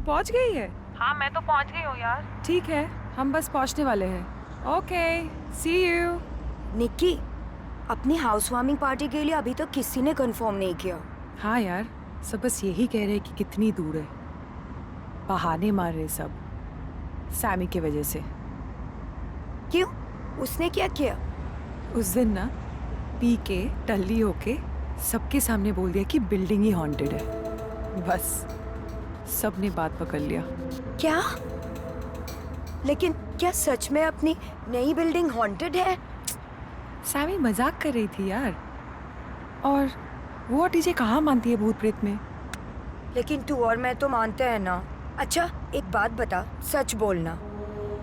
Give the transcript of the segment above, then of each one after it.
पहुंच गई है? हाँ मैं तो पहुंच गई हूँ यार। ठीक है, हम बस पहुंचने वाले हैं। Okay, C you. निक्की, अपनी हाउस वार्मिंग पार्टी के लिए अभी तक किसी ने कंफर्म नहीं किया। हाँ यार, सब बस यही कह रहे हैं कि कितनी दूर है। बहाने मार रहे सब, सैमी की वजह से। क्यों? उसने क्या किया? उस दिन ना पी के टल्ली होके सबके सामने बोल दिया कि बिल्डिंग ही हॉन्टेड है। बस सबने बात पकड़ लिया। क्या? लेकिन क्या सच में अपनी नई बिल्डिंग हॉन्टेड है? सैमी मजाक कर रही थी यार। और वो टीजे कहाँ मानती है भूत प्रेत में? लेकिन तू और मैं तो मानते हैं ना। अच्छा एक बात बता, सच बोलना,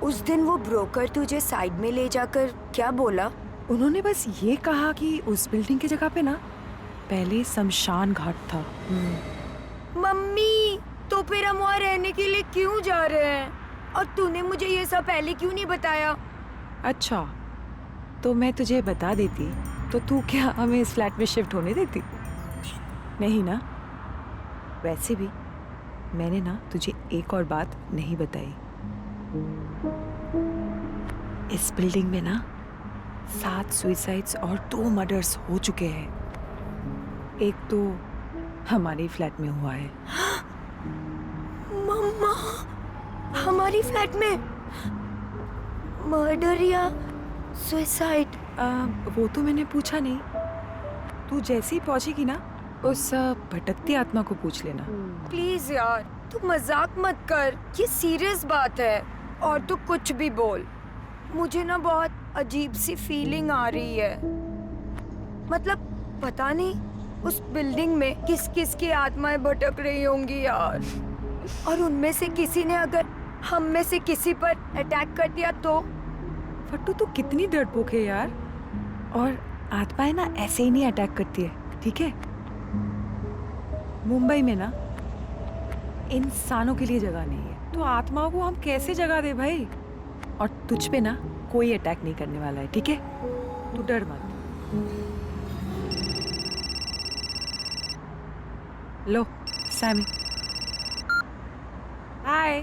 उस दिन वो ब्रोकर तुझे साइड में ले जाकर क्या बोला? उन्होंने बस ये कहा कि उस बिल्डिंग की जगह पे ना पहले शमशान घाट था। मम्मी, तो फिर हम वहाँ रहने के लिए क्यों जा रहे हैं? और तूने मुझे ये सब पहले क्यों नहीं बताया? अच्छा, तो मैं तुझे बता देती तो तू क्या हमें इस फ्लैट में शिफ्ट होने देती? नहीं ना? वैसे भी मैंने ना तुझे एक और बात नहीं बताई। इस बिल्डिंग में ना 7 सुइसाइड्स और 2 मर्डर्स हो चुके हैं। एक तो हमारे फ्लैट में हुआ है। मम्मा, हमारी फ्लैट में मर्डर या सुसाइड? वो तो मैंने पूछा नहीं। तू जैसे ही पहुंचेगी ना उस भटकती आत्मा को पूछ लेना। प्लीज यार, तू मजाक मत कर, ये सीरियस बात है। और तू कुछ भी बोल, मुझे ना बहुत अजीब सी फीलिंग आ रही है। मतलब पता नहीं उस बिल्डिंग में किस किस की आत्माएं भटक रही होंगी यार। और उनमें से किसी ने अगर हम में से किसी पर अटैक कर दिया तो? फट्टू तू कितनी डरपोक है यार। और आत्माएं ना ऐसे ही नहीं अटैक करती है, ठीक है? मुंबई में ना इंसानों के लिए जगह नहीं है, तो आत्माओं को हम कैसे जगह दे भाई? और तुझ पे ना कोई अटैक नहीं करने वाला है, ठीक है? तू डर मत। लो सैमी। हाय,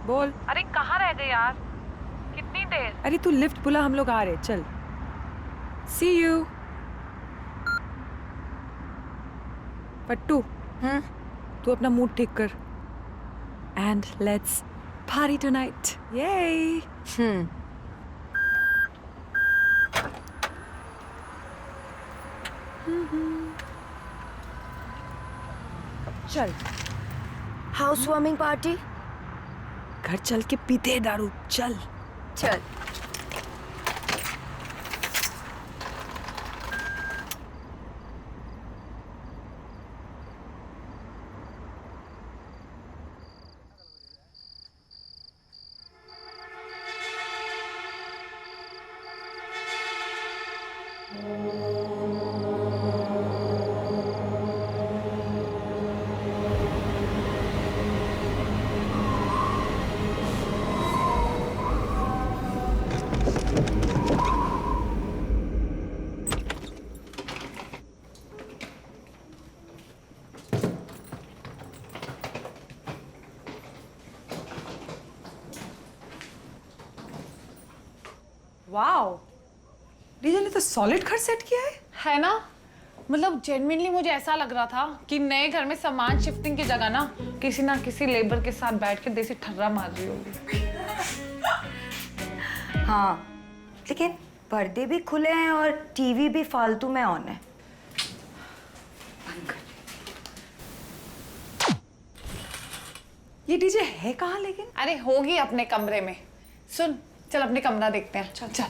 बोल। अरे कहाँ रह गए यार, कितनी देर? अरे तू लिफ्ट बुला, हम लोग आ रहे, चल। सी यू। पट्टू, तू अपना मूड ठीक कर। And let's party tonight. ये चल हाउस वार्मिंग पार्टी? घर चल के पीते हैं दारू, चल। चल। वाओ, डीजे ने तो सॉलिड घर सेट किया है ना, मतलब जेन्युइनली मुझे ऐसा लग रहा था कि नए घर में सामान शिफ्टिंग की जगह ना किसी लेबर के साथ बैठ के देसी ठर्रा मार रही होगी। हाँ, लेकिन पर्दे भी खुले हैं और टीवी भी फालतू में ऑन है। ये डीजे है कहाँ लेकिन? अरे होगी अपने कमरे में। सुन, चल अपने कमरा देखते हैं। चल चल।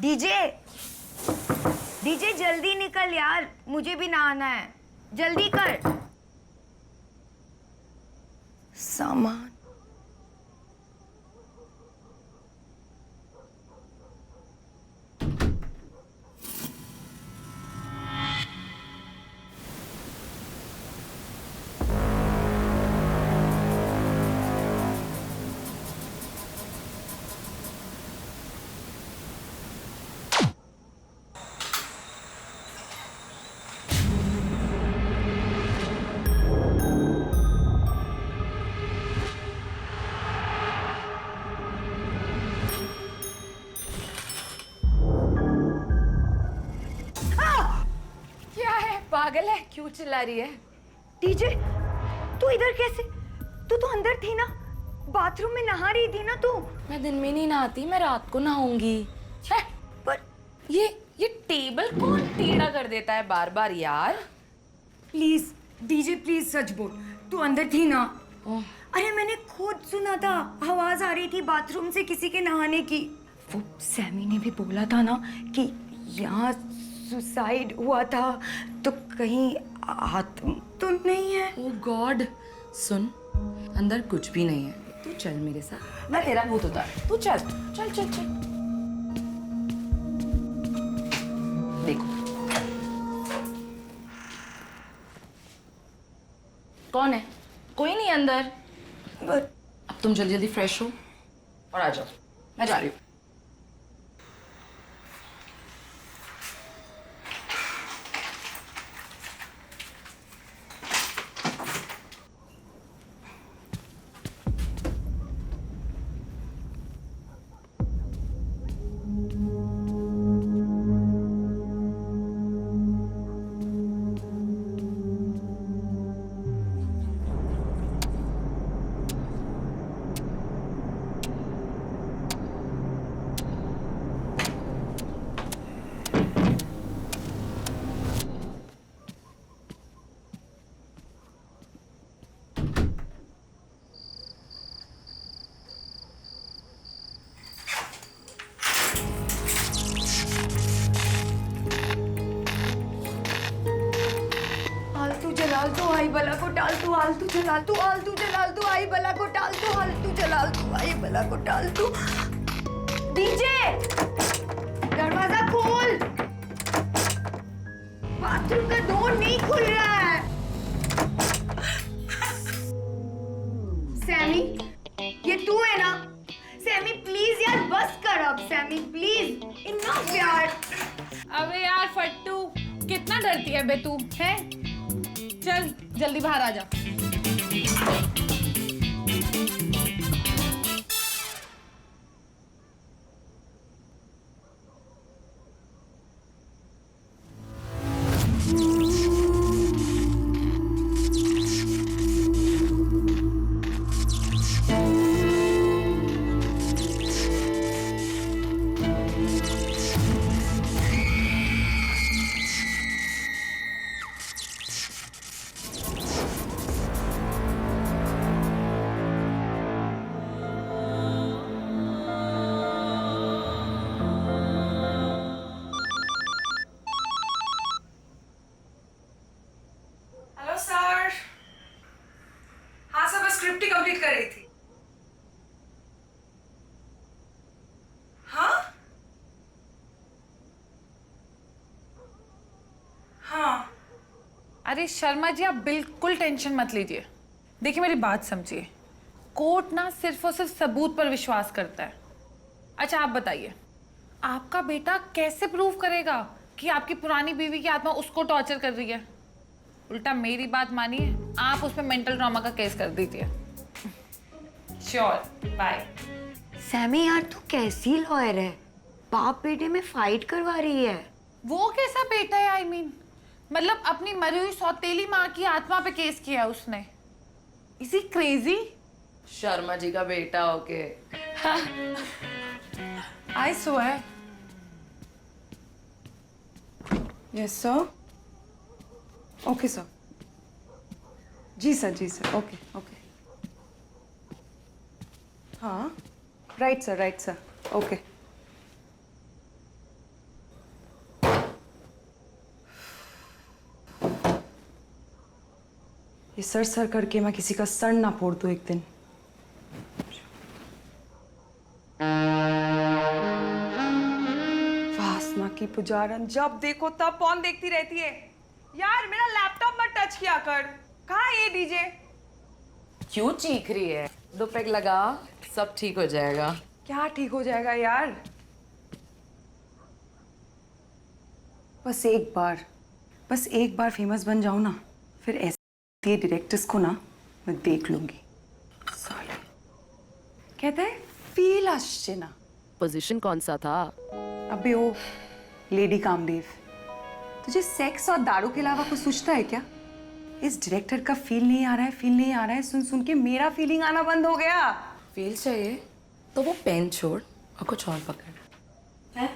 डीजे डीजे जल्दी निकल यार, मुझे भी नहाना है, जल्दी कर। सामान पागल है, क्यों चिल्ला रही है? डीजे तू इधर कैसे? तू तो अंदर थी ना, बाथरूम में नहा रही थी ना तू। मैं दिन में नहीं नहाती, मैं रात को नहाऊंगी। पर ये टेबल कौन टेढ़ा कर देता है बार बार यार? प्लीज डीजे प्लीज सच बोल, तू अंदर थी ना? अरे मैंने खुद सुना था, आवाज आ रही थी बाथरूम से किसी के नहाने की। वो सैमी ने भी बोला था ना कि यहाँ सुसाइड हुआ था, तो कहीं आत्मा तो नहीं है? ओह गॉड, सुन, अंदर कुछ भी नहीं है, तू चल मेरे साथ, मैं तेरा भूत उतार, तू चल चल चल चल। देखो कौन है? कोई नहीं अंदर। पर अब तुम जल्दी जल्दी फ्रेश हो और आ जाओ, मैं जा रही हूँ। आलतू जलाल तू आई बला को टाल तू, आलतू जलाल तू, आलतू जलाल तू आई बला को टाल तू, आलतू जलाल तू आई बला को टाल तू। डीजे दरवाजा खोल, बाथरूम का डोर नहीं खुल रहा है। सैमी ये तू है ना? सैमी प्लीज यार बस कर अब, सैमी प्लीज, इनफ यार। अबे यार फट्टू, कितना डरती है बे तू है? चल जल्दी बाहर आ जा। Hello sir. हाँ सर, बस स्क्रिप्ट ही कंप्लीट कर रही थी। हाँ हाँ। अरे शर्मा जी, आप बिल्कुल टेंशन मत लीजिए। देखिए मेरी बात समझिए, कोर्ट ना सिर्फ और सिर्फ सबूत पर विश्वास करता है। अच्छा आप बताइए, आपका बेटा कैसे प्रूव करेगा कि आपकी पुरानी बीवी की आत्मा उसको टॉर्चर कर रही है? उल्टा मेरी बात मानिए, आप उस पर मेंटल ट्रॉमा का केस कर दीजिए। Sure, bye. सैमी यार तू कैसी लॉयर है, बाप बेटे में फाइट करवा रही है। वो कैसा बेटा है? आई मीन मतलब अपनी मरी हुई सौतेली माँ की आत्मा पे केस किया है उसने। Is he crazy? Sharma ji का बेटा होके। I swear. Yes sir. Okay sir. जी सर, ओके ओके। हाँ राइट सर, ओके। ये सर करके मैं किसी का सर ना फोड़ दूं एक दिन। वासना की पुजारन, जब देखो तब पॉन देखती रहती है। यार मेरा लैपटॉप मत टच किया कर। कहाँ है ये डीजे? क्यों चीख रही है? 2 पैक लगा, सब ठीक हो जाएगा। क्या ठीक हो जाएगा यार? बस एक बार फेमस बन जाऊं ना, फिर ऐसे डायरेक्टर्स को ना मैं देख लूंगी। साले कहते हैं फील আসছে ना। पोजीशन कौन सा था? अबे ओ लेडी कामदेव, तुझे सेक्स और दारू के अलावा कुछ सूझता है क्या? इस डायरेक्टर का फील नहीं आ रहा है, सुन सुन के मेरा फीलिंग आना बंद हो गया। फील चाहिए तो वो पेन छोड़ और कुछ और पकड़। है?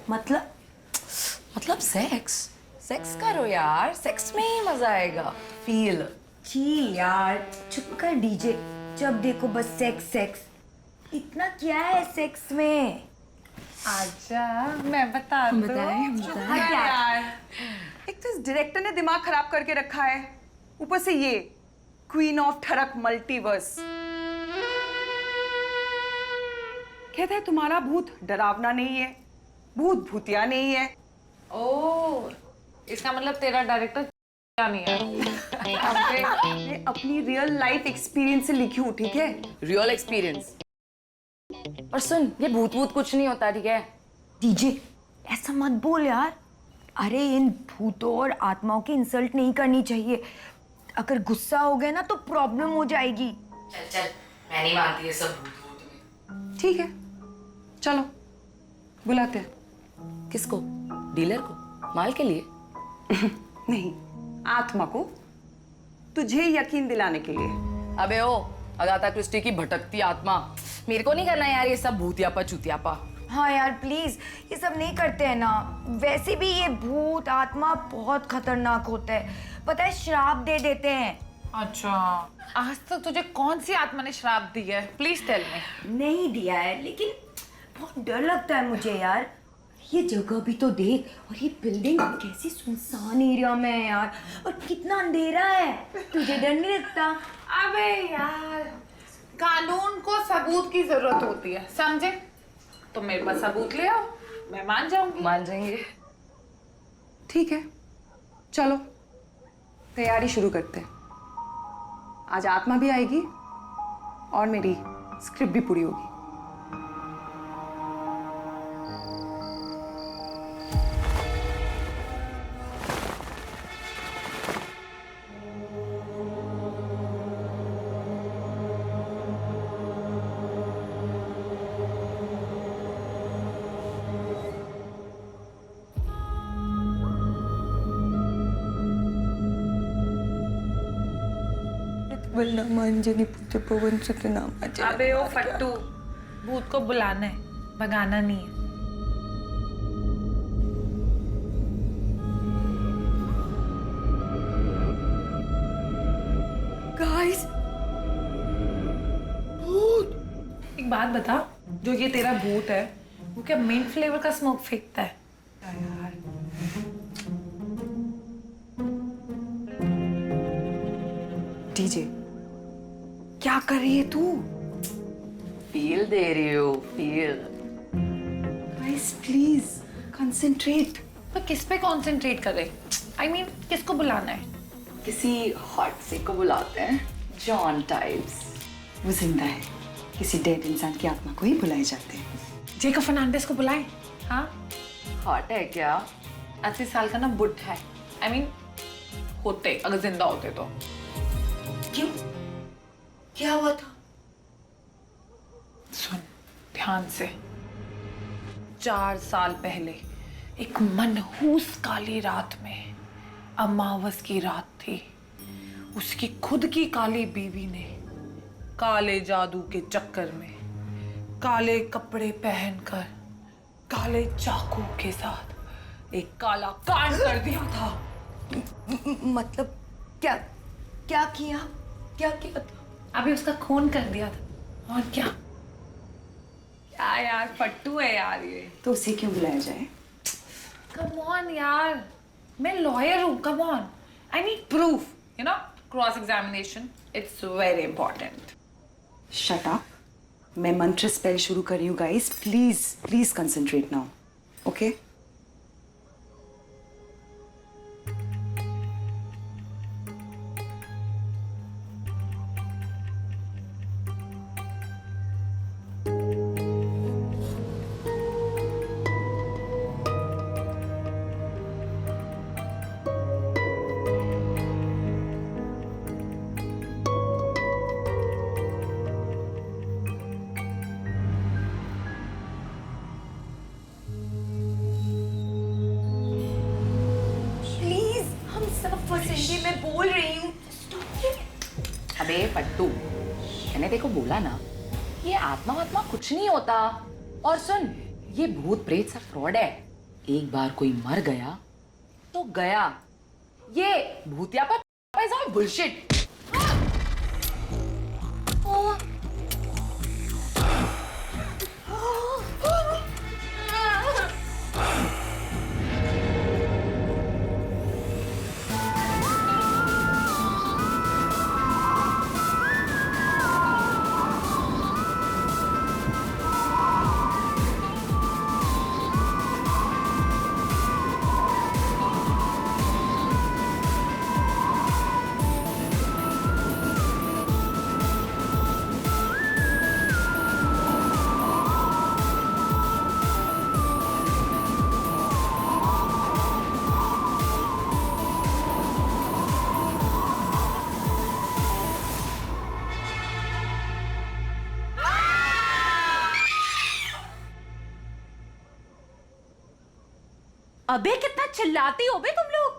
मतलब सेक्स करो यार, सेक्स में ही मजा आएगा। फील। छी यार, चुप कर डीजे। जब देखो बस सेक्स सेक्स। इतना क्या है सेक्स में? आजा, मैं बता दूं। हट यार। एक तो इस डायरेक्टर ने दिमाग खराब करके रखा है, ऊपर से ये क्वीन ऑफ ठरक मल्टीवर्स। कहते हैं तुम्हारा भूत डरावना नहीं है, भूत भूतिया नहीं है। ओह, इसका मतलब तेरा डायरेक्टर क्या नहीं है? अबे, ये अपनी रियल लाइफ एक्सपीरियंस से लिखी हूँ, ठीक है? Real experience. और सुन, ये भूत कुछ नहीं होता, ठीक है? डीजे ऐसा मत बोल यार। अरे इन भूतों और आत्माओं की इंसल्ट नहीं करनी चाहिए। अगर गुस्सा हो गया ना तो प्रॉब्लम हो जाएगी। चल, मैं नहीं मानती ये सब भूत में। ठीक है, चलो बुलाते हैं। किसको? डीलर को? माल के लिए? नहीं, आत्मा को, तुझे यकीन दिलाने के लिए। अबे ओ, अगाथा क्रिस्टी की भटकती आत्मा। मेरे को नहीं करना यार ये सब भूतियापा चूतियापा। हाँ यार प्लीज, ये सब नहीं करते हैं ना। वैसे भी ये भूत आत्मा बहुत खतरनाक होता है, पता है, श्राप दे देते हैं। अच्छा, आज तक तुझे कौन सी आत्मा ने श्राप दी है? Please tell me. नहीं दिया है, लेकिन बहुत डर लगता है मुझे यार। ये जगह भी तो देख, और ये बिल्डिंग कैसी सुनसान एरिया में है यार, और कितना अंधेरा है। तुझे डर नहीं लगता? अबे यार, कानून को सबूत की जरूरत होती है, समझे? तो मेरे पास सबूत ले आओ, मैं मान जाऊंगी। मान जाएंगे। ठीक है, चलो तैयारी शुरू करते हैं। आज आत्मा भी आएगी और मेरी स्क्रिप्ट भी पूरी होगी। अंजनी पुत्र पवन सतनाम। अबे ओ फट्टू, भूत को बुलाना है, भगाना नहीं है। गाइस, एक बात बता, जो ये तेरा भूत है वो क्या मिंट फ्लेवर का स्मोक फेंकता है? डीजे क्या कर रही है तू? फील दे रही हो, फील। Guys please concentrate. तो किस पे कंसंट्रेट करे? I mean, किसको बुलाना है? किसी हॉट से को बुलाते हैं, जॉन टाइप्स। वो जिंदा है, किसी डेड इंसान की आत्मा को ही बुलाए जाते हैं। जेकब फर्नांडिस को बुलाएं? हाँ, हॉट है क्या? 80 साल का ना बुढ़ा है। I mean, होते अगर जिंदा होते तो। क्यों? क्या हुआ था? सुन ध्यान से। 4 साल पहले एक मनहूस काली रात में, अमावस की रात थी, उसकी खुद की काली बीवी ने काले जादू के चक्कर में काले कपड़े पहनकर काले चाकू के साथ एक काला कांड कर दिया था। मतलब क्या क्या किया? क्या किया था? अभी उसका खून कर दिया था, और क्या? क्या यार, फट्टू है यार ये। तो उसे क्यों बुलाया जाए? कम ऑन यार, मैं लॉयर हूँ, come on. I need proof. You know, cross examination. It's very important. Shut up. मैं मंत्र स्पेल शुरू कर रही हूँ guys, please please concentrate now, okay? Please, हम सब फंसेंगे, मैं बोल रही हूँ। अबे पट्टू, मैंने देखो बोला ना, ये आत्मा वात्मा कुछ नहीं होता। और सुन, ये भूत प्रेत सब फ्रॉड है। एक बार कोई मर गया तो गया। ये भूतिया पर इज ऑल बुलशिट। अबे कितना चिल्लाती हो बे तुम लोग।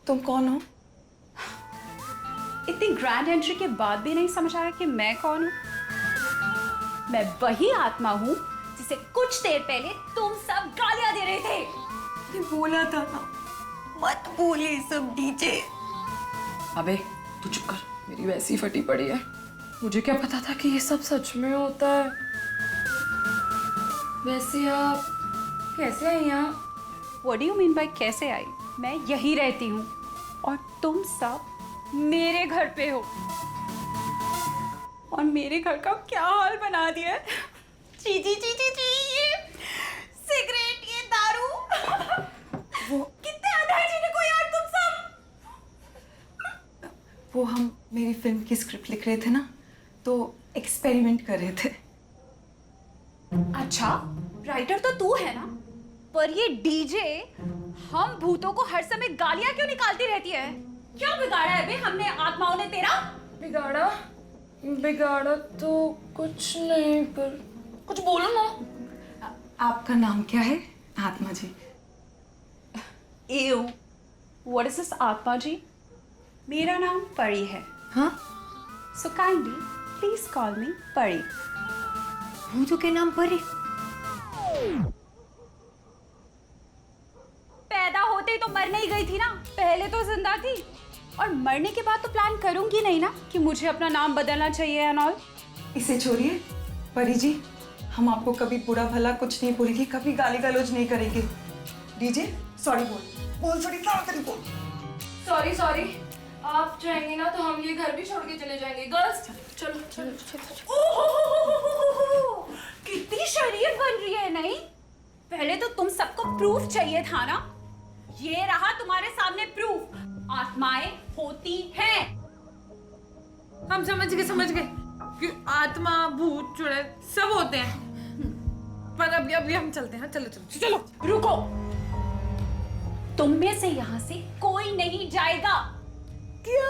तुम कौन हो? इतनी ग्रैंड एंट्री के बाद भी नहीं समझ आया कि मैं कौन हूं। मैं वही आत्मा हूं जिसे कुछ देर पहले तुम सब गालियां दे रहे थे। ये बोला था ना, मत बोले सब डीजे। अबे तू चुप कर, मेरी वैसी फटी पड़ी है। मुझे क्या पता था कि ये सब सच में होता है। वैसे आप कैसे आई यहाँ? What do you mean by कैसे आई? मैं यही रहती हूँ और तुम सब मेरे घर पे हो। और मेरे घर का क्या हाल बना दिया है। ची ची ची ची ची, ये सिगरेट, ये दारू। वो कितने अनहाइजीनिक हो यार तुम सब। वो हम मेरी फिल्म की स्क्रिप्ट लिख रहे थे ना, तो एक्सपेरिमेंट कर रहे थे। अच्छा, राइटर तो तू है ना, पर ये डीजे हम भूतों को हर समय गालियां क्यों निकालती रहती है? क्या बिगाड़ा है बे हमने आत्माओं ने तेरा? बिगाड़ा तो कुछ नहीं, पर कुछ बोलो ना। आपका नाम क्या है आत्मा जी? एव, व्हाट इज दिस आत्मा जी? मेरा नाम परी है। हाँ? सो काइंडली प्लीज कॉल मी परी। भूतों के नाम पर ही पैदा होते ही तो मरने ही गई थी ना, पहले तो जिंदा थी। और मरने के बाद तो प्लान करूंगी नहीं ना कि मुझे अपना नाम बदलना चाहिए एंड ऑल। इसे छोड़िए परी जी, हम आपको कभी बुरा भला कुछ नहीं बोलेंगे, कभी गाली गलौज नहीं करेंगे। डीजे सॉरी बोल सॉरी, ताड़ाताड़ी बोल। सॉरी, आप जाएंगे ना तो हम ये घर भी छोड़ के चले जाएंगे। गर्ल्स चलो। कितनी शरीफ बन रही है नहीं? पहले तो तुम सबको प्रूफ चाहिए था ना। ये रहा तुम्हारे सामने प्रूफ। आत्माएं होती हैं। हम समझ गए कि आत्मा भूत चुड़ैल सब होते हैं। पर अभी हम चलते हैं। चलो। रुको, तुम में से यहाँ से कोई नहीं जाएगा। क्या?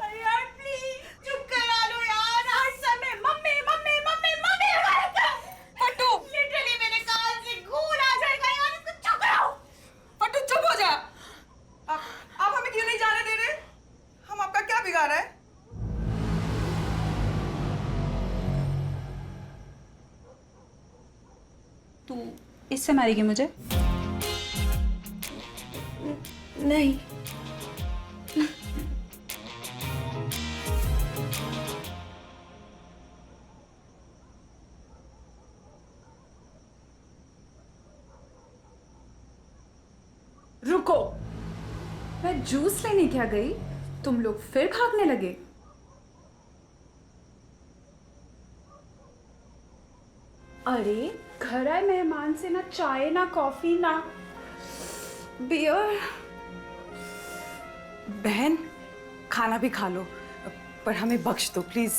अरे यार प्लीज चुप करा लो यार। हर समय मम्मी फटू, लिटरली मेरे कान से खून आ जाएगा यार। इसको चुप कराओ। फटू चुप हो जा। आप हमें क्यों नहीं जाने दे रहे? हम आपका क्या बिगाड़ा है? तू इससे मारेगी मुझे? नहीं। रुको, मैं जूस लेने क्या गई, तुम लोग फिर भागने लगे। अरे घर आए मेहमान से ना चाय ना कॉफी ना बियर। बहन, खाना भी खा लो, पर हमें बख्श दो प्लीज।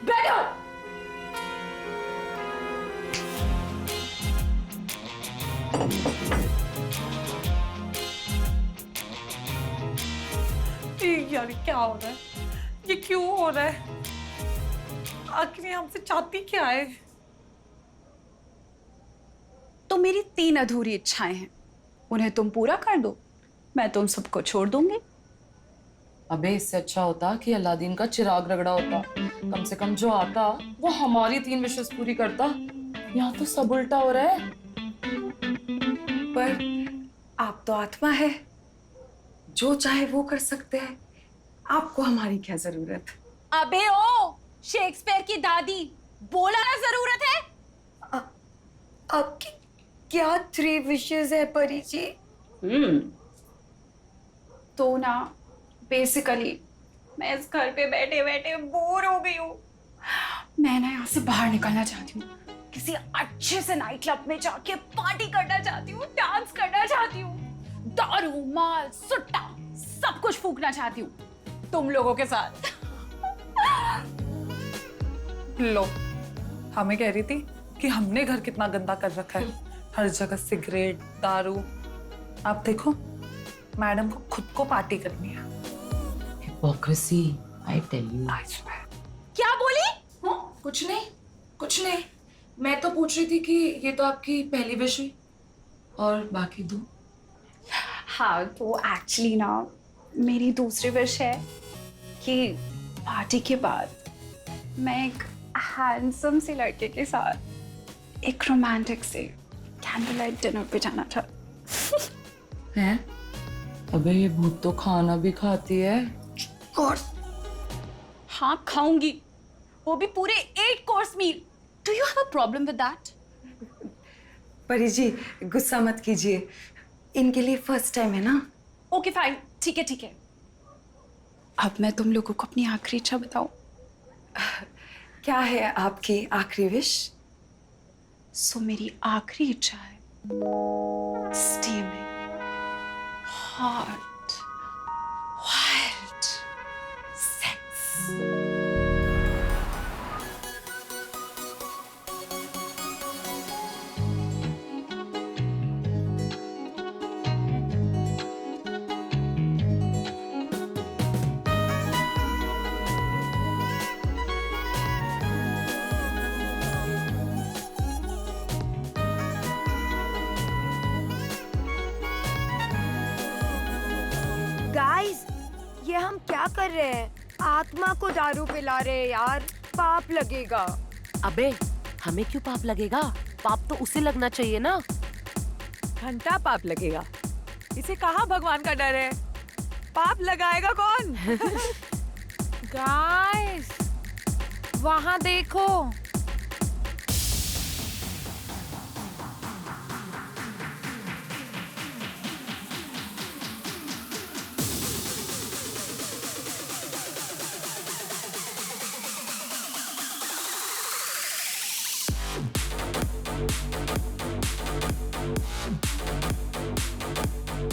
बैठो। यार क्या हो रहा है, ये क्यों हो रहा है, आखिर ये हमसे चाहती क्या है? तो मेरी 3 अधूरी इच्छाएं हैं, उन्हें तुम पूरा कर दो, मैं तुम सबको छोड़ दूंगी। अबे इससे अच्छा होता कि अलादीन का चिराग रगड़ा होता, कम से कम जो आता वो हमारी 3 विशेष पूरी करता। यहाँ तो सब उल्टा हो रहा है। पर आप तो आत्मा है, जो चाहे वो कर सकते हैं, आपको हमारी क्या जरूरत। अबे ओ शेक्सपियर की दादी, बोला ना जरूरत है। आपकी क्या 3 विशेस है परी जी? तो ना बेसिकली मैं इस घर पे बैठे बैठे बोर हो गई हूँ। मैं ना यहाँ से बाहर निकलना चाहती हूँ, किसी अच्छे से नाइट क्लब में जाके पार्टी करना चाहती हूँ, डांस करना चाहती हूँ, दारू माल सुट्टा सब कुछ फूकना चाहती हूँ तुम लोगों के साथ। लो, हमें कह रही थी कि हमने घर कितना गंदा कर रखा है, हर जगह सिगरेट दारू। आप देखो, मैडम को खुद को पार्टी करनी है। Hypocrisy, I tell you. क्या बोली? कुछ नहीं, मैं तो पूछ रही थी कि ये तो आपकी पहली विश हुई, और बाकी 2? हाँ, तो एक्चुअली ना मेरी दूसरी विश है कि पार्टी के बाद मैं एक हैंडसम से लड़के के साथ एक रोमांटिक से कैंडल लाइट डिनर पे जाना था। हैं? अबे ये भूत तो खाना भी खाती है। और हाँ खाऊंगी, वो भी पूरे 8 course meal. Do you have a problem with that? Pari ji गुस्सा मत कीजिए, इनके लिए फर्स्ट टाइम है ना। ओके फाइन, ठीक है। अब मैं तुम लोगों को अपनी आखिरी इच्छा बताऊं। क्या है आपकी आखिरी विश? सो मेरी आखिरी इच्छा है steaming hot wild sex. Guys, ये हम क्या कर रहे हैं? आत्मा को दारू पिला रहे हैं यार, पाप लगेगा। अबे हमें क्यों पाप लगेगा? पाप तो उसे लगना चाहिए ना। घंटा पाप लगेगा, इसे कहाँ भगवान का डर है? पाप लगाएगा कौन? गाइस, वहां देखो।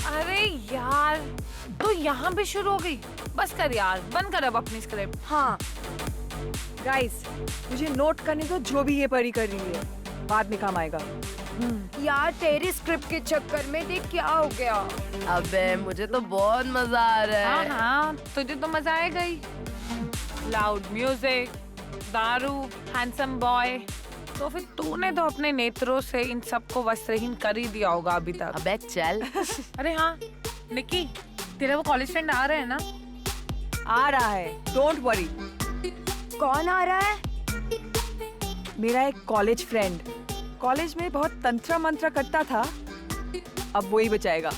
अरे यार, तो यहाँ भी शुरू हो गई। बस कर यार, बंद कर अब अपनी स्क्रिप्ट। हाँ गाइस, मुझे नोट करने दो जो भी ये परी कर रही है, बाद में काम आएगा। यार, तेरी स्क्रिप्ट के चक्कर में देख क्या हो गया। अबे मुझे तो बहुत मजा आ रहा हाँ है। हाँ, तुझे तो मजा आएगा ही। लाउड म्यूजिक, दारू, हैंडसम बॉय। तो फिर तूने तो अपने नेत्रों से इन सबको वस्त्रहीन कर ही दिया होगा अभी तक। अबे चल। अरे हाँ निक्की, तेरा वो कॉलेज फ्रेंड आ रहा है ना? आ रहा है, डोंट वरी। कौन आ रहा है? मेरा एक कॉलेज फ्रेंड, कॉलेज में बहुत तंत्र मंत्र करता था, अब वही बचाएगा।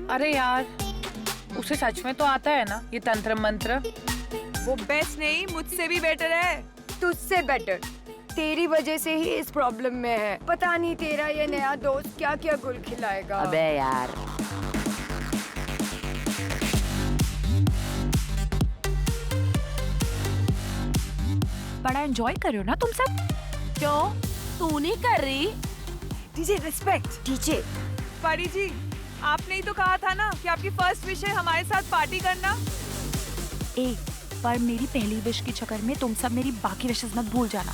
अरे यार, उसे सच में तो आता है ना ये तंत्र मंत्र? वो बेस्ट नहीं, मुझसे भी बेटर है। तुझसे बेटर। तेरी वजह से ही इस प्रॉब्लम में है। पता नहीं तेरा ये नया दोस्त क्या क्या गुल खिलाएगा। अबे यार, बड़ा एंजॉय कर रहे हो ना तुम सब? क्यों तू नहीं कर रही? DJ respect. डीजे पारी जी, आपने ही तो कहा था ना कि आपकी फर्स्ट विश है हमारे साथ पार्टी करना। ए, पर मेरी पहली विश के चक्कर में तुम सब मेरी बाकी विशेस मत भूल जाना।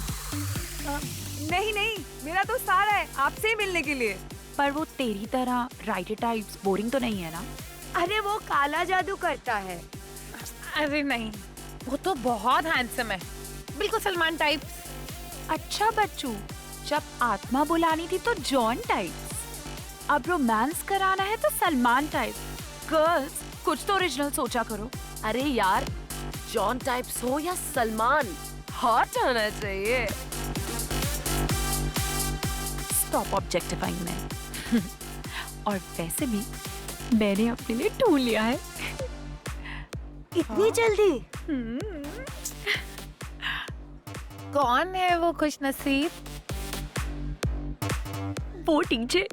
नहीं नहीं, मेरा तो सारा है आपसे ही मिलने के लिए। पर वो तेरी तरह राइटर टाइप्स बोरिंग तो नहीं है ना? अरे वो काला जादू करता है। अरे नहीं, वो तो बहुत हैंडसम है, बिल्कुल सलमान टाइप। अच्छा बच्चू, जब आत्मा बुलानी थी तो जॉन टाइप्स, अब रोमांस कराना है तो सलमान टाइप। गर्ल्स कुछ तो ओरिजिनल सोचा करो। अरे यार, जॉन टाइप्स हो या सलमान, हॉट होना चाहिए। स्टॉप ऑब्जेक्टिफाइंग मैं। और वैसे भी मैंने अपने लिए ढूंढ लिया है। इतनी जल्दी? कौन है वो खुश नसीब? वो डीजे।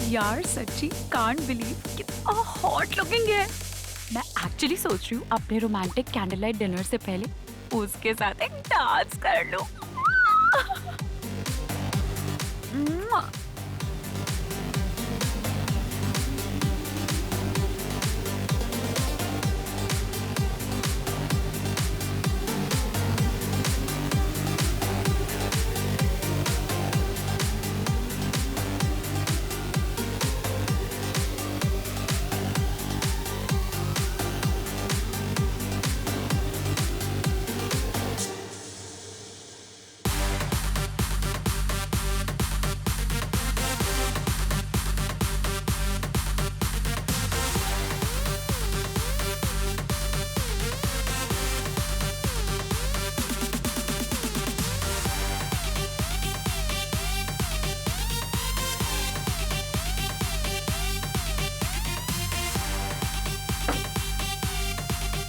यार सच्ची कांट बिलीव कितना हॉट लुकिंग है। मैं एक्चुअली सोच रही हूँ अपने रोमांटिक कैंडल लाइट डिनर से पहले उसके साथ एक डांस कर लूं।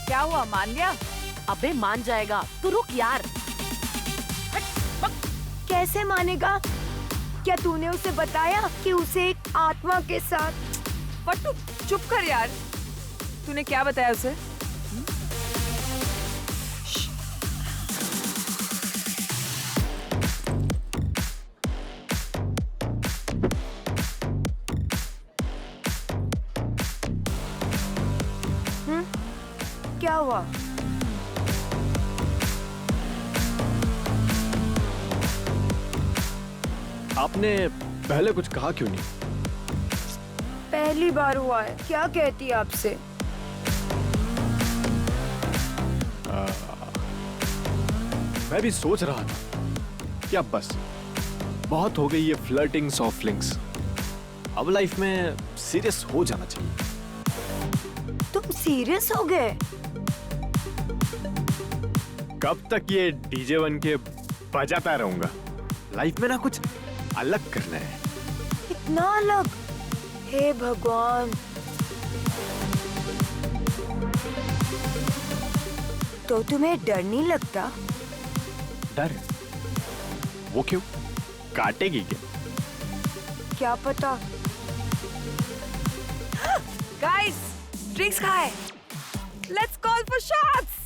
क्या हुआ, मान लिया? अबे मान जाएगा, तू रुक यार। कैसे मानेगा? क्या तूने उसे बताया कि उसे एक आत्मा के साथ? पट्टू चुप कर यार, तूने क्या बताया उसे? क्या हुआ? आपने पहले कुछ कहा क्यों नहीं? पहली बार हुआ है। क्या कहती है आपसे? मैं भी सोच रहा था कि अब बस बहुत हो गई ये फ्लर्टिंग सॉफ्टलिंग्स। अब लाइफ में सीरियस हो जाना चाहिए। तुम सीरियस हो गए? कब तक ये डीजे बन के बजाता रहूंगा? लाइफ में ना कुछ अलग करना है। इतना अलग? हे भगवान। तो तुम्हें डर नहीं लगता? डर? वो क्यों? काटेगी क्या? क्या पता। गाइस, ड्रिंक्स खाए। Let's call for shots.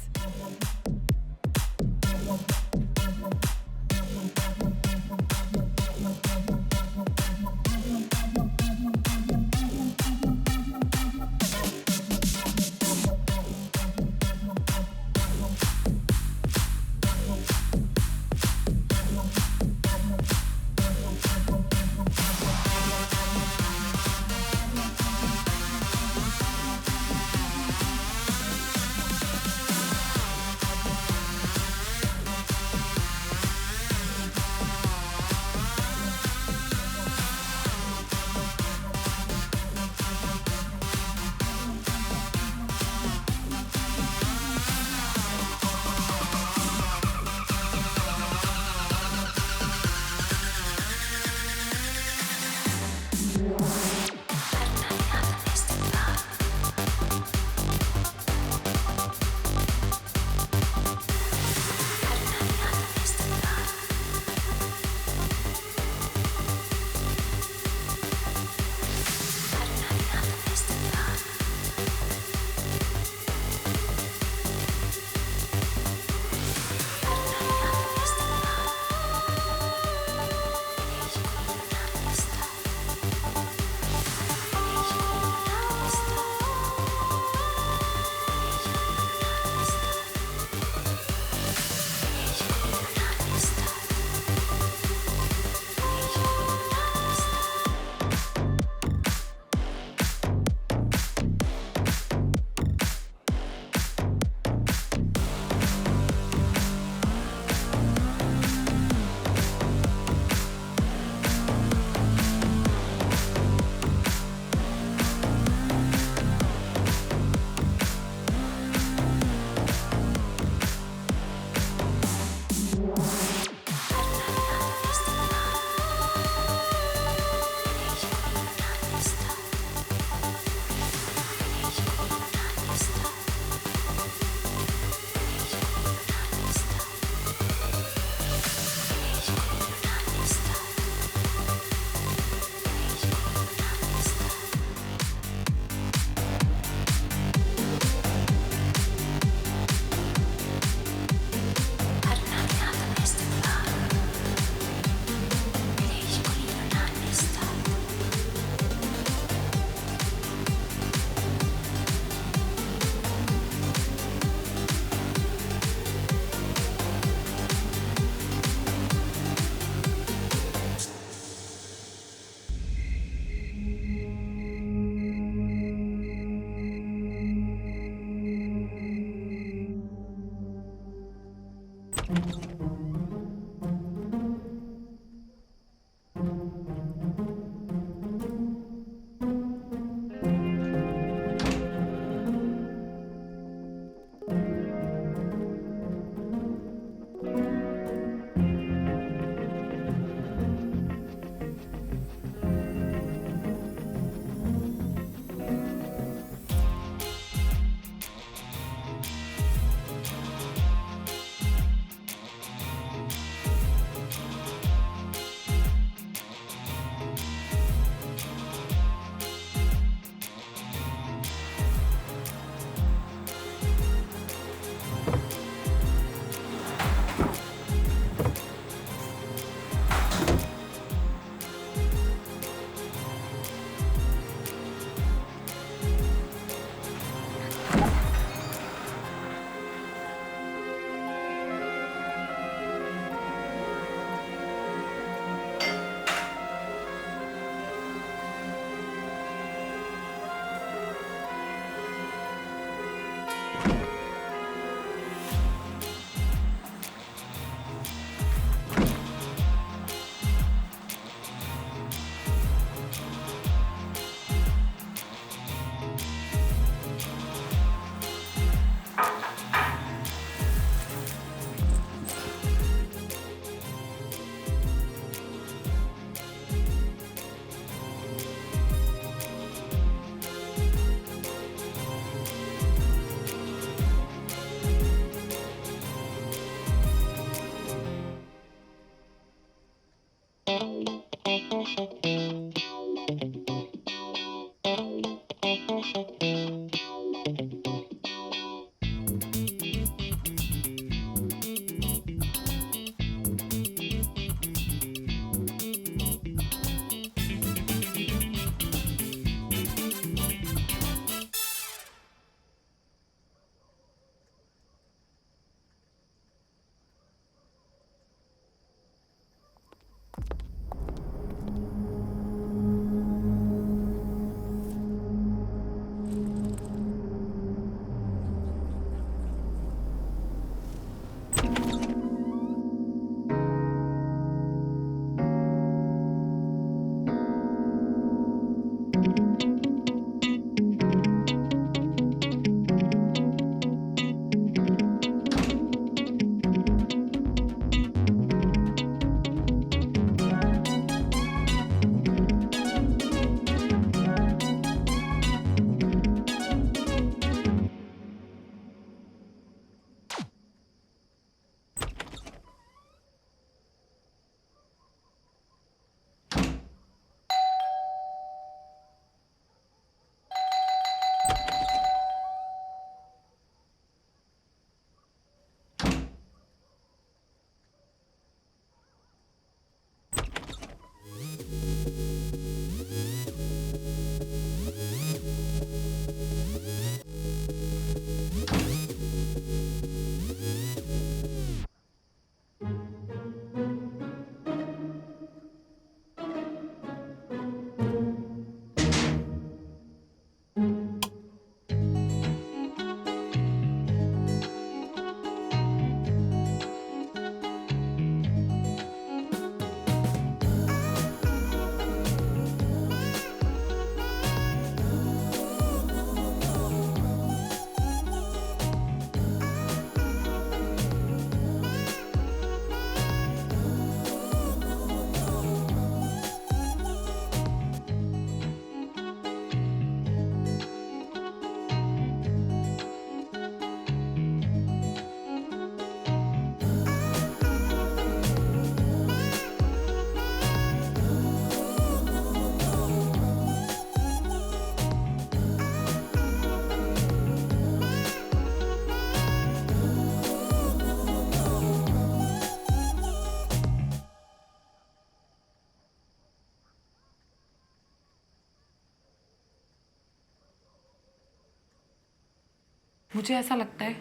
मुझे ऐसा लगता है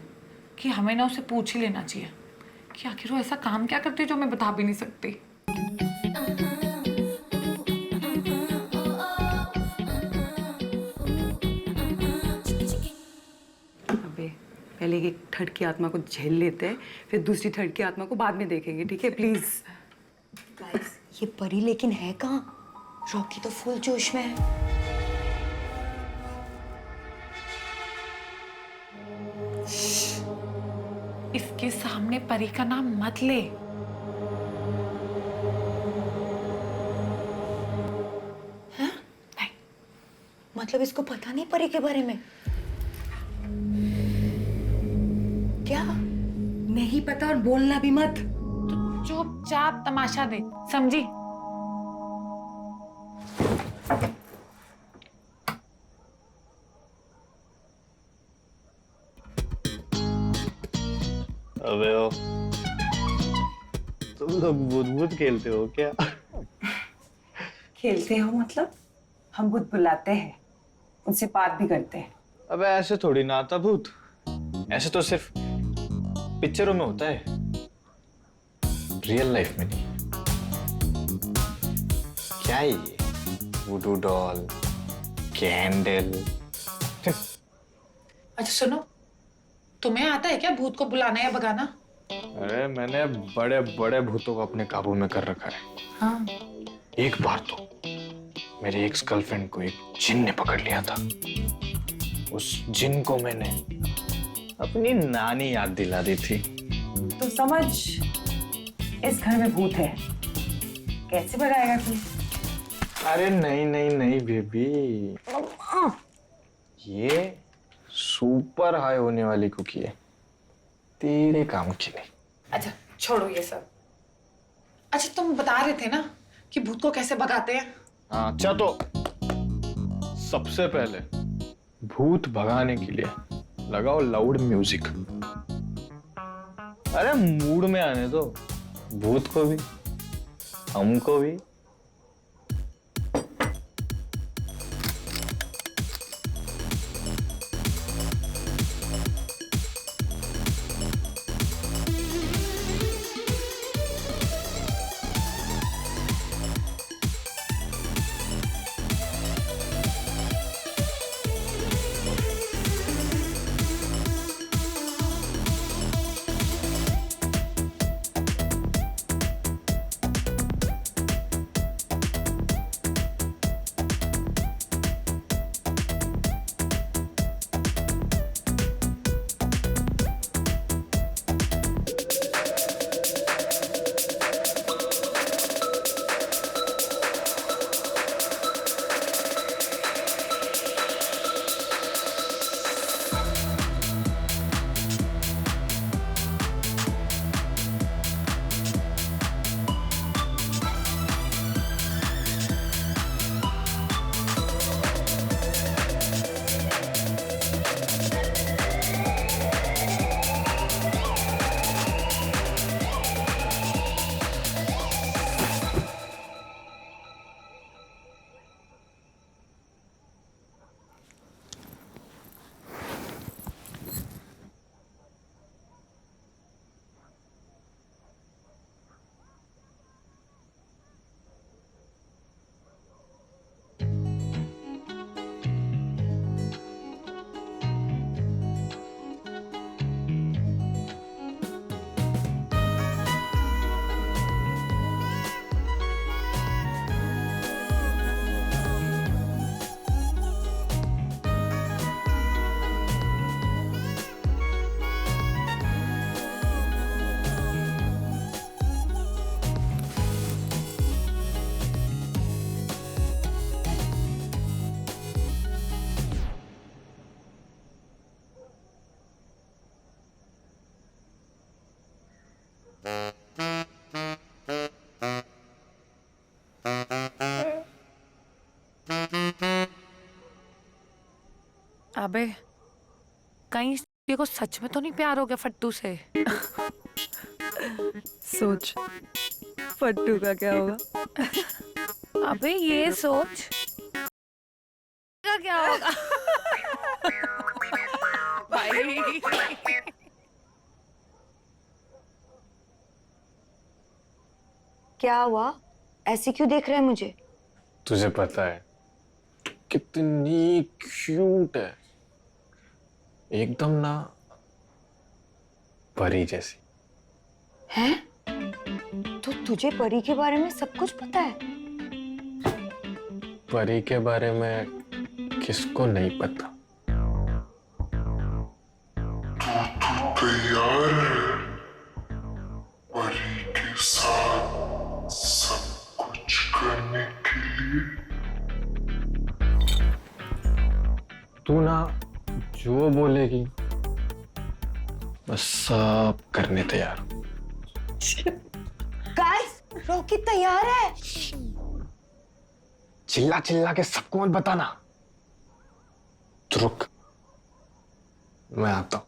कि हमें ना उसे पूछ ही लेना चाहिए कि आखिर वो ऐसा काम क्या करती है जो मैं बता भी नहीं सकती। अबे पहले एक थर्ड की आत्मा को झेल लेते हैं, फिर दूसरी थर्ड की आत्मा को बाद में देखेंगे, ठीक है? प्लीज। गाइस, ये परी लेकिन है कहाँ? रॉकी तो फुल जोश में है। इसके सामने परी का नाम मत ले। मतलब इसको पता नहीं परी के बारे में? क्या? नहीं पता और बोलना भी मत। चुपचाप तमाशा दे, समझी? अबे ओ, तुम लोग भूत खेलते हो क्या? खेलते हो मतलब? हम भूत बुलाते हैं, उनसे बात भी करते हैं। अबे ऐसे थोड़ी ना आता भूत, ऐसे तो सिर्फ पिक्चरों में होता है, रियल लाइफ में नहीं। क्या है ये? वुडू डॉल, कैंडल। अच्छा सुनो, तुम्हें आता है क्या भूत को बुलाना या भगाना? अरे मैंने बड़े बड़े भूतों को अपने काबू में कर रखा है। हाँ। एक बार तो मेरी एक्स गर्लफ्रेंड को एक जिन ने पकड़ लिया था। उस जिन को मैंने अपनी नानी याद दिला दी थी। तो समझ, इस घर में भूत है, कैसे भगाएगा तू? अरे नहीं नहीं नहीं बेबी, ये सुपर हाई होने वाली कुकी है, तेरे काम की नहीं। अच्छा छोड़ो ये सब। अच्छा तुम बता रहे थे ना कि भूत को कैसे भगाते हैं? हाँ, अच्छा तो सबसे पहले भूत भगाने के लिए लगाओ लाउड म्यूजिक। अरे मूड में आने दो भूत को भी, हमको भी। अबे कहीं तेरे को सच में तो नहीं प्यार हो गया फट्टू से? सोच फट्टू का क्या होगा। अबे ये सोच का क्या होगा? भाई क्या हुआ? ऐसे क्यों देख रहे हैं मुझे? तुझे पता है कितनी क्यूट है, एकदम ना परी जैसी। हैं? तो तुझे परी के बारे में सब कुछ पता है? परी के बारे में किसको नहीं पता? तैयार है परी के साथ सब कुछ करने के लिए? तू ना जो बोलेगी बस सब करने तैयार। गाइस, रॉकी तैयार है। चिल्ला चिल्ला के सबको मत बताना। तू रुक, मैं आता हूं।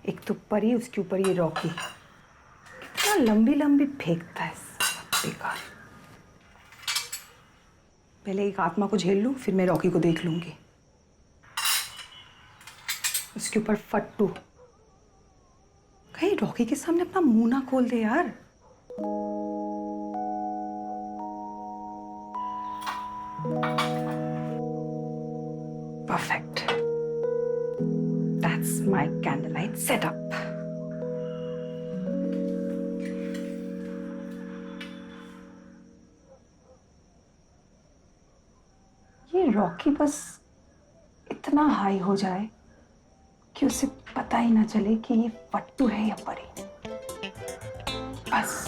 एक तो परी, उसके ऊपर ये रॉकी, कितना लंबी लंबी फेंकता है, सब बेकार। पहले एक आत्मा को झेल लूं, फिर मैं रॉकी को देख लूंगी। उसके ऊपर फट्टू, कहीं रॉकी के सामने अपना मुंह ना खोल दे यार। Perfect, that's my candlelight setup. ये रॉकी बस इतना हाई हो जाए कि उसे पता ही ना चले कि ये फट्टू है या परी, बस।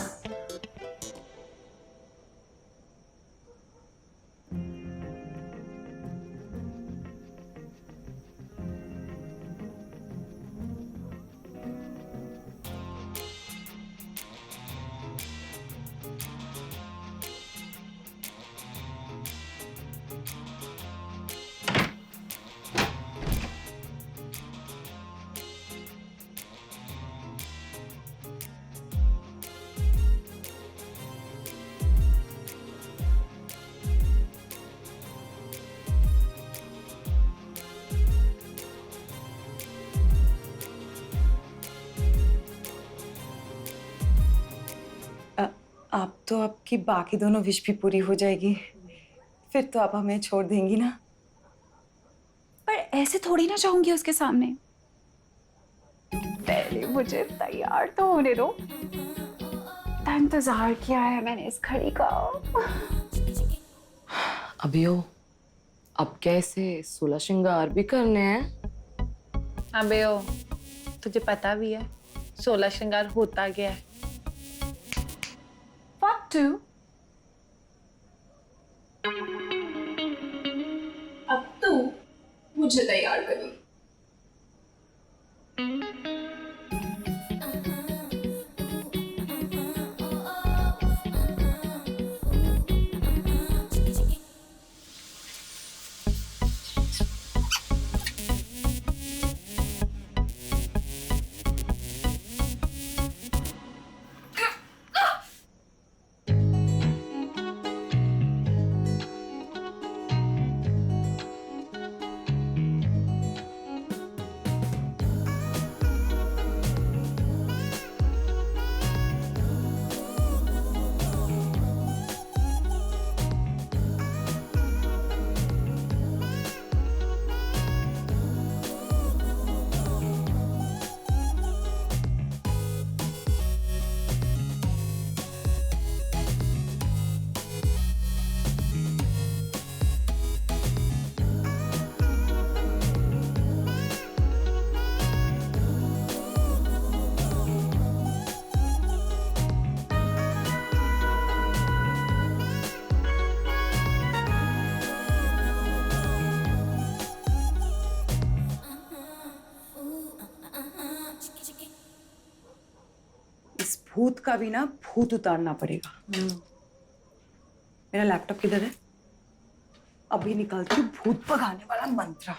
तो आपकी बाकी दोनों विश भी पूरी हो जाएगी। फिर तो आप हमें छोड़ देंगी ना? पर ऐसे थोड़ी ना जाऊंगी उसके सामने। पहले मुझे तैयार तो होने दो। इतना इंतजार किया है मैंने इस घड़ी का। अभियो, अब कैसे 16 श्रृंगार भी करने हैं? अबे ओ, तुझे पता भी है 16 श्रृंगार होता क्या है? What do? अब तू मुझे तैयार करी। इस भूत का भी ना भूत उतारना पड़ेगा। मेरा लैपटॉप किधर है? अभी निकालती हूँ भूत भगाने वाला मंत्र।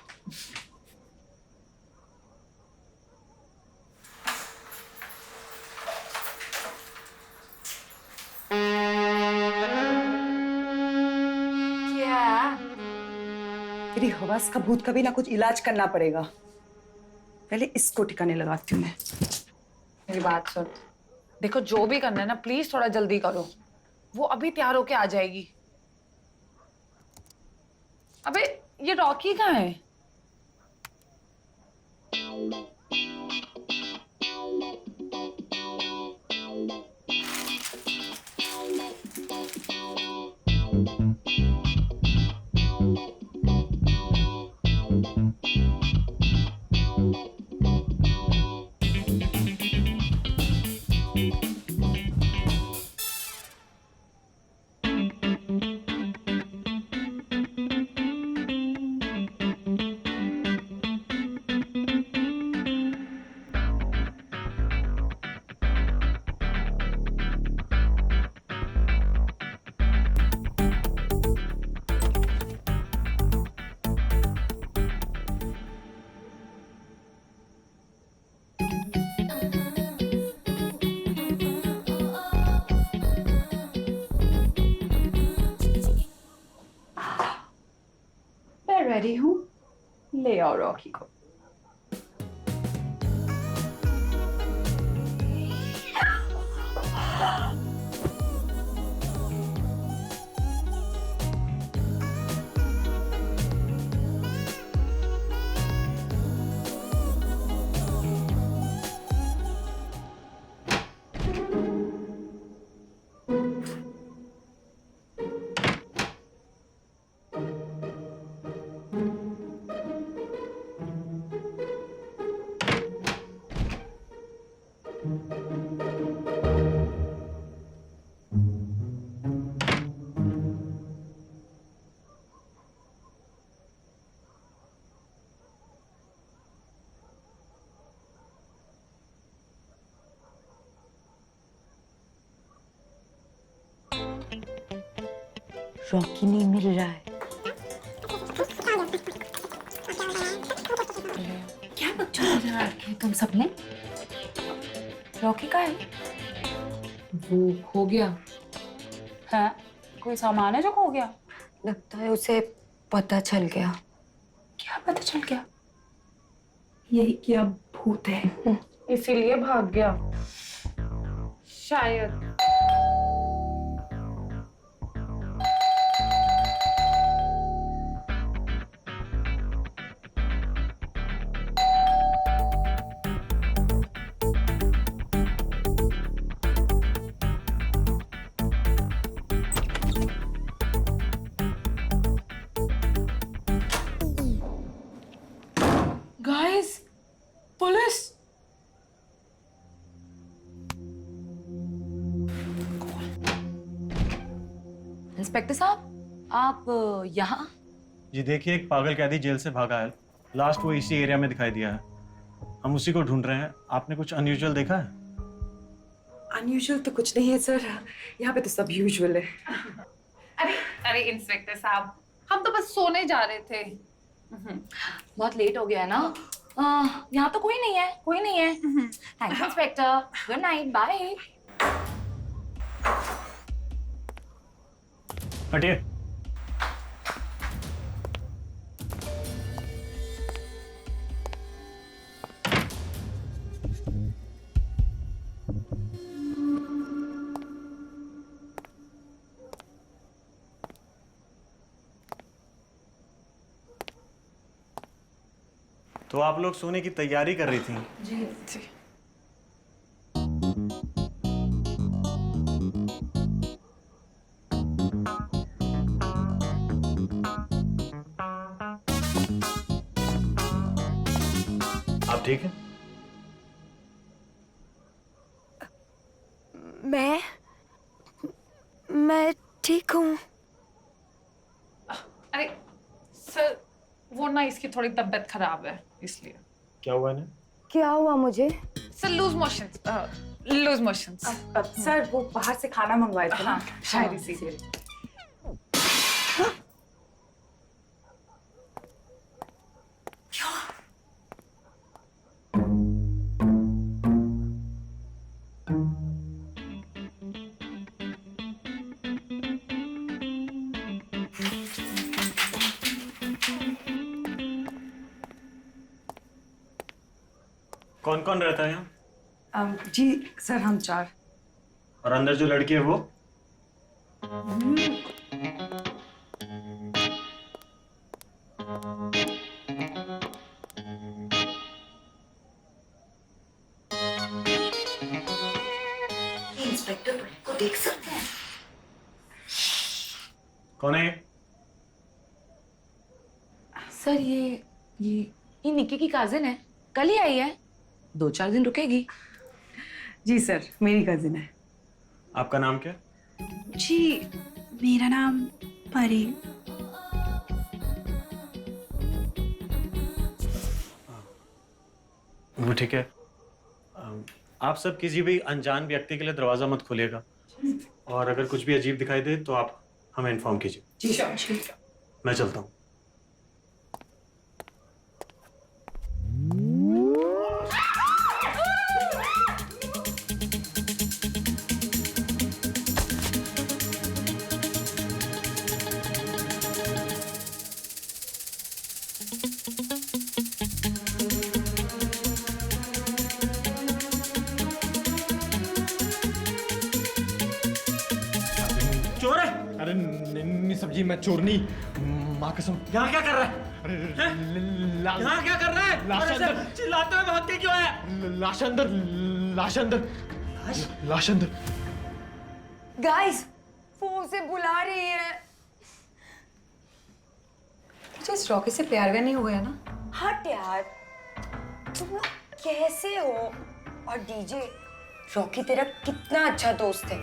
क्या? तेरी हवस का भूत का भी ना कुछ इलाज करना पड़ेगा। पहले इसको ठिकाने लगाती हूँ मैं। मेरी बात सुन, देखो जो भी करना है ना प्लीज थोड़ा जल्दी करो, वो अभी तैयार होके आ जाएगी। अबे ये रॉकी कहाँ है? मैं रेडी हूँ, ले आओ रॉकी को। रॉकी नहीं मिल रहा है। क्या बकचोदी लगा रखे हैं तुम सबने? रॉकी का है? वो खो गया। है? कोई सामान है जो खो गया? लगता है उसे पता चल गया। क्या पता चल गया? यही कि अब भूत है, इसीलिए भाग गया शायद। इंस्पेक्टर साहब आप यहाँ? जी देखिए, एक पागल कैदी जेल से भागा है। लास्ट वो इसी एरिया में दिखाई दिया है। हम उसी को ढूंढ रहे हैं। आपने कुछ अनयूजुअल देखा है? अनयूजुअल तो कुछ नहीं है सर, यहाँ पे तो सब यूजुअल है। अरे अरे इंस्पेक्टर साहब, हम तो बस सोने जा रहे थे। बहुत लेट हो गया है ना। यहाँ तो कोई नहीं है, कोई नहीं है। Thank you inspector, good night, bye. हटिए। तो आप लोग सोने की तैयारी कर रही थी? जी जी। आप ठीक हैं? मैं ठीक हूँ। अरे सर, वो ना इसकी थोड़ी तबीयत खराब है इसलिए। क्या हुआ इन्हें? क्या हुआ मुझे? Sir loose motions, loose motions. Sir वो बाहर से खाना मंगवाए थे ना, शायद इसीलिए। कौन कौन रहता है यहाँ? जी सर, हम 4। और अंदर जो लड़की है वो? इंस्पेक्टर को देख सकते हैं? कौन है? सर ये निक्की की काजिन है, कल ही आई है, 2-4 दिन रुकेगी। जी सर, मेरी कजिन है। आपका नाम क्या? जी मेरा नाम परी। वो ठीक है। आप सब किसी भी अनजान व्यक्ति के लिए दरवाजा मत खोलिएगा, और अगर कुछ भी अजीब दिखाई दे तो आप हमें इन्फॉर्म कीजिए। जी सर। मैं चलता हूँ। चोर है? अरे नहीं सब्जी, मैं चोर नहीं, माँ कसम। यहाँ क्या कर रहा है? यहाँ क्या कर रहा है? लाश और ऐसे अंदर। चिल्लाते हुए भागते क्यों है? लाश अंदर, लाश अंदर, लाश अंदर। गाइस, वो उसे बुला रही है। मुझे इस रॉकी से प्यार व्यार नहीं हो गया ना? हट यार, तुम लोग कैसे हो? और डीजे, रॉकी तेरा कितना अच्छा दोस्त है,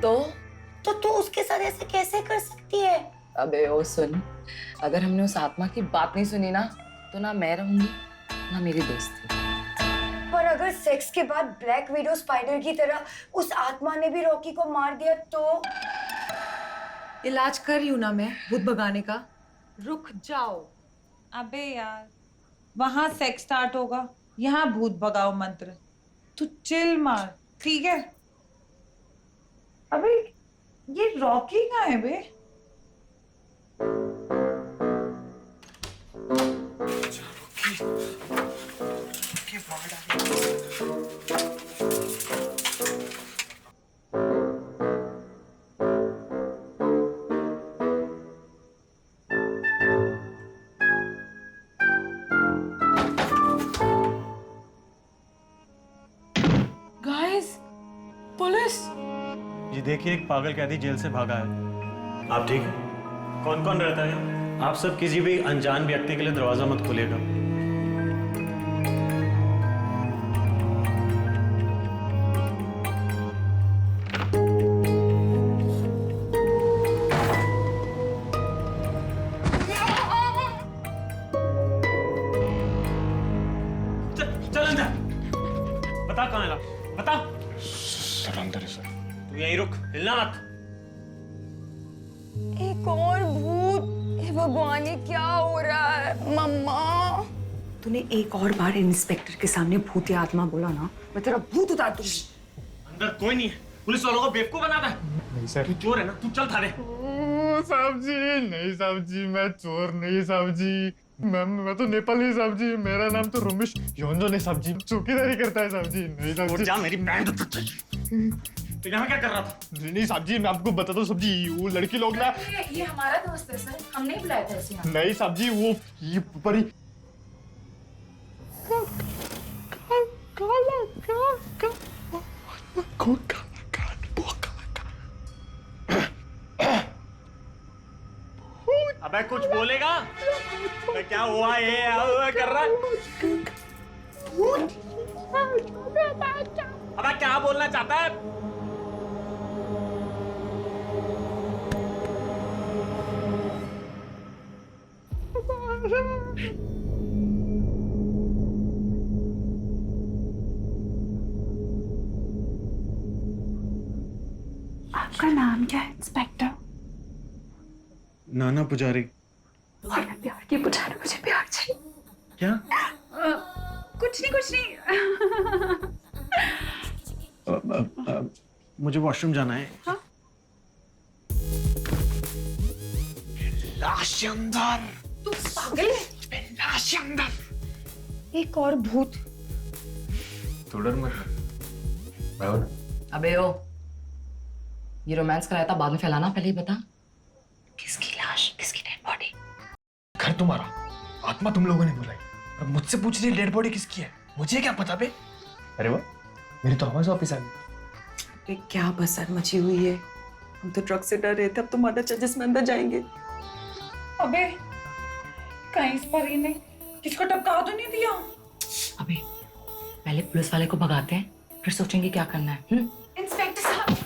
तो तू उसके साथ ऐसे कैसे कर सकती है? अबे ओ सुन, अगर हमने उस आत्मा की बात नहीं सुनी ना, तो ना मैं रहूंगी ना मेरी दोस्ती। पर अगर सेक्स के बाद ब्लैक विडो स्पाइडर की तरह उस आत्मा ने भी रॉकी को मार दिया तो? इलाज कर रही हूँ ना मैं भूत भगाने का, रुक जाओ। अबे यार, वहां सेक्स स्टार्ट होगा, यहाँ भूत भगाओ मंत्र। तू चिल मार, ठीक है? अबे ये रॉकी कहाँ है बे? Guys, police! जी देखिए, एक पागल कैदी जेल से भागा है। आप ठीक हैं? कौन कौन रहता है यहाँ? आप सब किसी भी अनजान व्यक्ति के लिए दरवाजा मत खोलिएगा। बता कहाँ है लाश, बता। सर अंदर है सर। तू यहीं रुक, हिलना मत। एक और भूत। हे भगवान, ये क्या हो रहा है? मम्मा, तूने एक और बार इंस्पेक्टर के सामने भूत या आत्मा बोला ना, मैं तेरा भूत उतार दूंगी। अंदर कोई नहीं है, पुलिस वालों को बेवकूफ बनाता है। नहीं सर। तू चोर है ना, तू चल थाने। साहब जी नहीं, साहब जी मैं चोर नहीं, साहब जी मैं तो नेपाली, साहब जी मेरा नाम तो रमेश योंजो नहीं, साहब जी चौकीदारी करता है, साहब जी। नहीं साहब जी। जा, मेरी बैंड तो यहाँ क्या कर रहा था? नहीं साहब जी, मैं आपको बताता हूँ साहब जी, वो लड़की लोग ना, ये हमारा दोस्त है सर, हम नहीं बुलाए थे ऐसे यहाँ। नहीं साहब जी, वो ये परी अबे कुछ बोलेगा? अबे क्या हुआ, ये कर रहा है? अबे क्या बोलना चाहता है? आपका नाम क्या है इंस्पेक्टर? नाना पुजारी। प्यार की पुजारी, मुझे प्यार चाहिए। क्या? कुछ नहीं। मुझे वॉशरूम जाना है। हाँ? लाश अंदर। तू पागल है? लाश अंदर। एक और भूत। तो डर मत। अबे ओ, ये रोमांस कराया था, बाद में फैलाना, पहले ही बता किसकी लाश, किसकी डेड बॉडी? घर तुम्हारा, आत्मा तुम लोगों ने बुलाई, और मुझसे पूछ रही डेड बॉडी किसकी है? मुझे क्या पता बे? अरे वाह, मेरी तो आवाज वापिस आ गई। क्या बसर मची हुई है। हम तो ट्रक से डर रहे थे, अब तो मदर चर्चेस में अंदर जाएंगे। अबे कहीं इस पर ही नहीं किसको टपका तो नहीं दिया? अबे पहले पुलिस वाले को भगाते हैं, फिर सोचेंगे क्या करना है। इंस्पेक्टर साहब,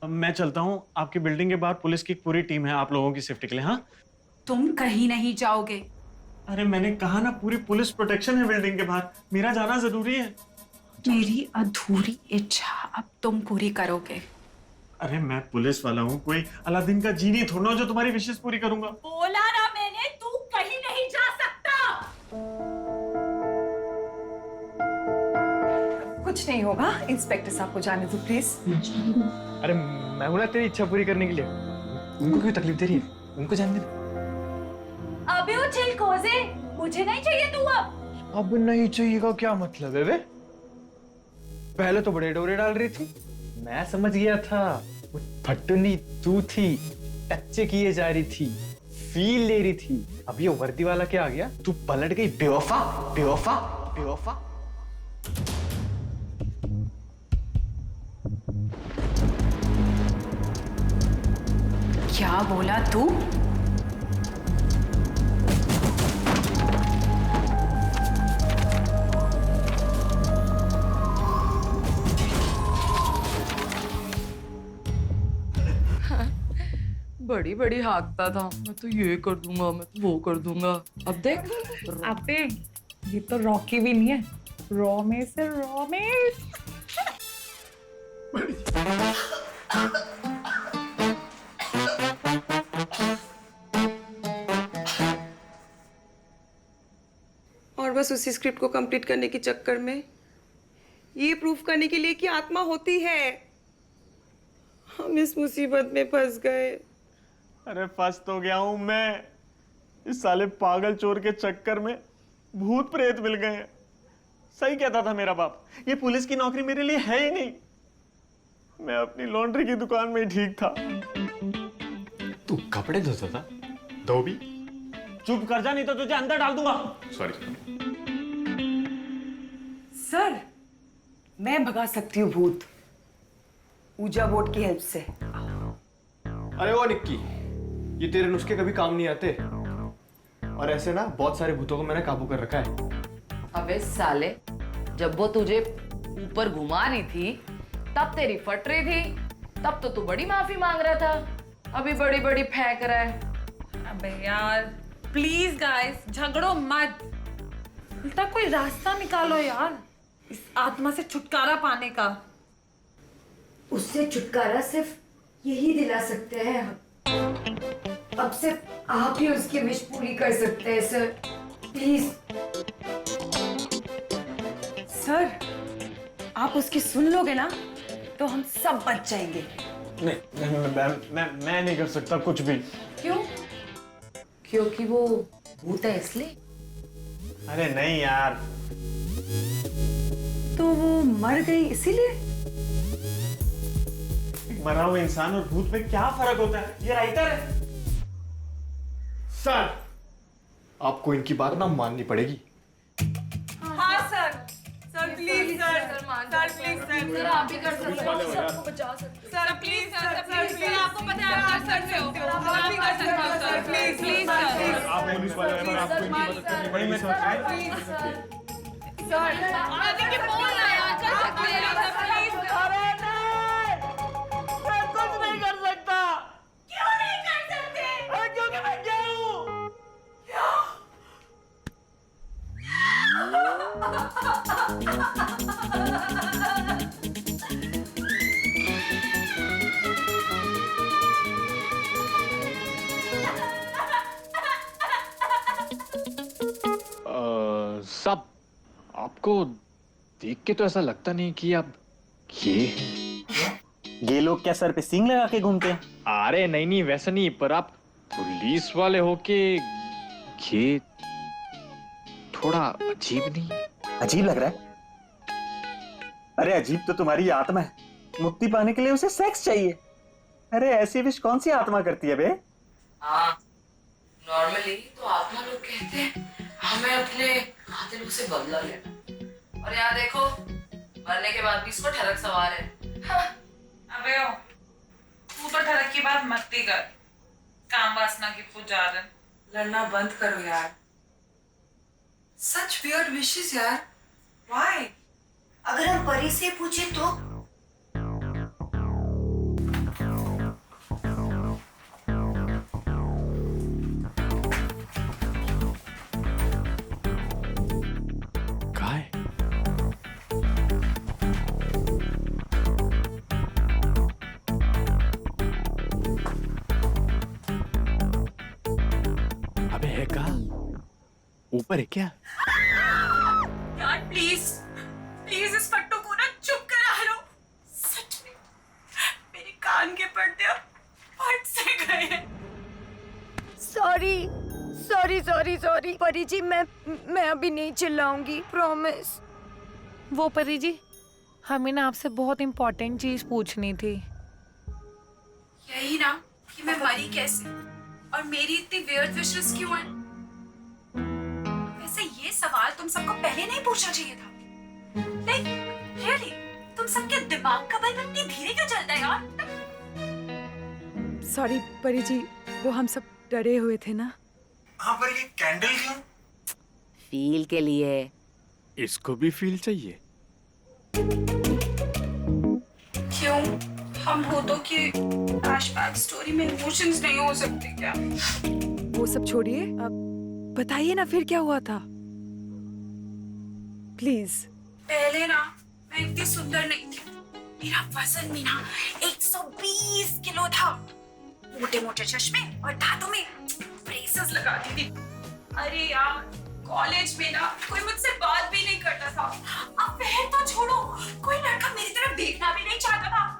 अब मैं चलता हूँ। आपकी बिल्डिंग के बाहर पुलिस की पूरी टीम है आप लोगों की सेफ्टी के लिए। हाँ, तुम कहीं नहीं जाओगे। अरे मैंने कहा ना, पूरी पुलिस प्रोटेक्शन है बिल्डिंग के बाहर, मेरा जाना जरूरी है। मेरी अधूरी इच्छा अब तुम पूरी करोगे। अरे मैं पुलिस वाला हूँ, कोई अलादीन का जीनी थोड़ा जो तुम्हारी विशेष पूरी करूंगा। बोला ना मैंने, तू कहीं नहीं जा सकता। कुछ नहीं होगा, इंस्पेक्टर साहब को जाने दो प्लीज। अरे मैं हूं ना तेरी इच्छा पूरी करने के लिए, उनको क्यों तकलीफ दे रही है? उनको जाने दे। अबे वो चिलकोजे, मुझे नहीं चाहिए तू अब नहीं चाहिएगा क्या मतलब है बे? पहले तो बड़े डोरे डाल रही थी, मैं समझ गया था वो फटुनी तू थी, टच्चे किए जा रही थी, फील ले रही थी। अब ये वर्दी वाला क्या आ गया? तू पलट गई बेवफा, बेवफा, बेवफा। क्या बोला तू? बड़ी बड़ी हाँकता था, मैं तो ये कर दूंगा, मैं तो वो कर दूंगा। अब देख। अबे ये तो रॉकी भी नहीं है, रोमेश है, रोमेश। और बस उसी स्क्रिप्ट को कंप्लीट करने के चक्कर में, ये प्रूफ करने के लिए कि आत्मा होती है, हम इस मुसीबत में फंस गए। अरे फंस तो गया हूं मैं, इस साले पागल चोर के चक्कर में भूत प्रेत मिल गए हैं। सही कहता था मेरा बाप, ये पुलिस की नौकरी मेरे लिए है ही नहीं। मैं अपनी लॉन्ड्री की दुकान में ही ठीक था। तू कपड़े धोता था? धोबी। चुप कर जा, नहीं तो तुझे अंदर डाल दूंगा। सॉरी। सर, मैं भगा सकती हूँ भूत, ऊजा बोर्ड की हेल्प से। अरे वो निक्की, ये तेरे नुस्खे कभी काम नहीं आते, और ऐसे ना बहुत सारे भूतों को मैंने काबू कर रखा है। अबे साले, जब वो तुझे ऊपर घुमा रही थी तब तेरी फट रही थी, तब तो तू बड़ी माफी मांग रहा था, अभी बड़ी बड़ी फेंक रहा है। अबे यार प्लीज गाइस, झगड़ो मत। उल्टा कोई रास्ता निकालो यार इस आत्मा से छुटकारा पाने का। उससे छुटकारा सिर्फ यही दिला सकते हैं हम। अब सिर्फ आप ही उसकी विश पूरी कर सकते हैं सर, प्लीज। सर, आप उसकी सुन लोगे ना तो हम सब बच जाएंगे। मैं नहीं कर सकता कुछ भी। क्यों? क्योंकि वो भूत है इसलिए? अरे नहीं यार। तो वो मर गई इसीलिए? मरा हुआ इंसान और भूत में क्या फर्क होता है? ये राइटर है। सर, आपको इनकी बात ना माननी पड़ेगी। हाँ sir, sir please sir, sir please sir, आप ही कर सकते हो, सबको बचा सकते सर प्लीज सर, प्लीज आपको पता है आप कर सकते हो, आप भी कर सकते हो सर, प्लीज प्लीज सर। आप पुलिस वाले हैं, पर आपको इनकी मदद करनी पड़ेगी। मैं देखिए बोल रहा है यार, कर सकते हैं कुछ नहीं कर सकता। क्यों नहीं कर सकते? क्योंकि मैं क्या हूँ? सब आपको देख के तो ऐसा लगता नहीं कि आप ये लोग क्या सर पे सींग लगा के घूमते हैं? अरे नहीं वैसा नहीं, पर आप पुलिस वाले हो के ये थोड़ा अजीब नहीं? अजीब लग रहा है? अरे अजीब तो तुम्हारी आत्मा है। मुक्ति पाने के लिए उसे सेक्स चाहिए। अरे ऐसी विश कौन सी आत्मा करती है बे? हाँ, नॉर्मली तो आत्मा लोग कहते हैं हमें अपने कातिलों से बदला लेना, और यहाँ देखो मरने के बाद भी इसको ठरक सवार है। हाँ। अबे ओ, तू तो ठरक की बात मत ही कर। काम वासना की पुजारन। लड़ना बंद करो यार। सच वियर्ड विशेस यार। व्हाई? अगर हम परी से पूछे तो? कहाँ है? अबे है कहाँ? ऊपर है क्या? यार प्लीज प्लीज इस फट्टू को ना चुप करा लो। सच में मेरे कान के पर्दे अब फट से गए। सॉरी सॉरी सॉरी सॉरी परी जी, मैं अभी नहीं चिल्लाऊंगी, प्रॉमिस। वो परी जी, हमें ना आपसे बहुत इम्पोर्टेंट चीज पूछनी थी। यही ना कि मैं मरी कैसे और मेरी इतनी वियर्ड विशेस क्यों हैं? वैसे ये सवाल तुम सबको पहले नहीं पूछना चाहिए था। नहीं रियली, तुम सबके दिमाग का बल्ब इतनी धीरे क्यों चलता है यार? सॉरी परी जी, वो हम सब डरे हुए थे ना। हाँ, पर ये कैंडल क्यों? फील के लिए। इसको भी फील चाहिए? क्यों? हम भूतों की फ्लैशबैक स्टोरी में इमोशंस नहीं हो सकते क्या? वो सब छोड़िए, अब बताइए ना फिर क्या हुआ था, प्लीज। पहले ना मैं इतनी सुंदर नहीं थी। मेरा वजन भी ना 120 किलो था। मोटे मोटे चश्मे और दांतों में ब्रेसेस लगाती थी। अरे यार कॉलेज में ना कोई मुझसे बात भी नहीं करता था। अब वह तो छोड़ो, कोई लड़का मेरी तरफ देखना भी नहीं चाहता था।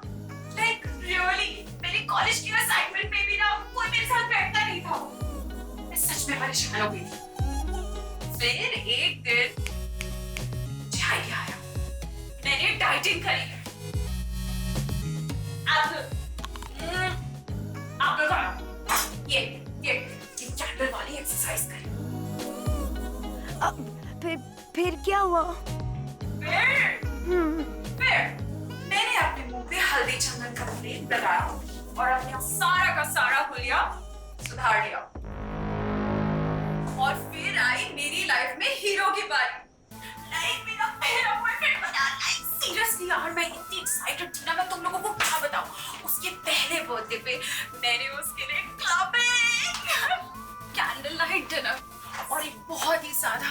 लाइक रियली मेरी कॉलेज की असाइनमेंट में भी ना कोई मेरे साथ बैठता नहीं था। मैं सच में परेशान हो गई थी। फिर एक दिन मुझे आइडिया आया। मैंने डाइटिंग करी है। आप लोग ये कैंडल वाली एक्सरसाइज करें। फिर क्या हुआ? फिर मैंने अपने मुंह पे हल्दी चंदन का लेप लगाया और अपना सारा का सारा हुलिया सुधार लिया। और फिर आई मेरी लाइफ में हीरो की बारी। लाइक मेरा पहला बॉयफ्रेंड बना। लाइक सीरियसली यार मैं इतनी एक्साइटेड थी ना, मैं तुम लोगों को क्या बताऊं। उसके पहले बर्थडे पे मैंने उसके लिए क्लबिंग, कैंडल लाइट डिनर और एक बहुत ही सादा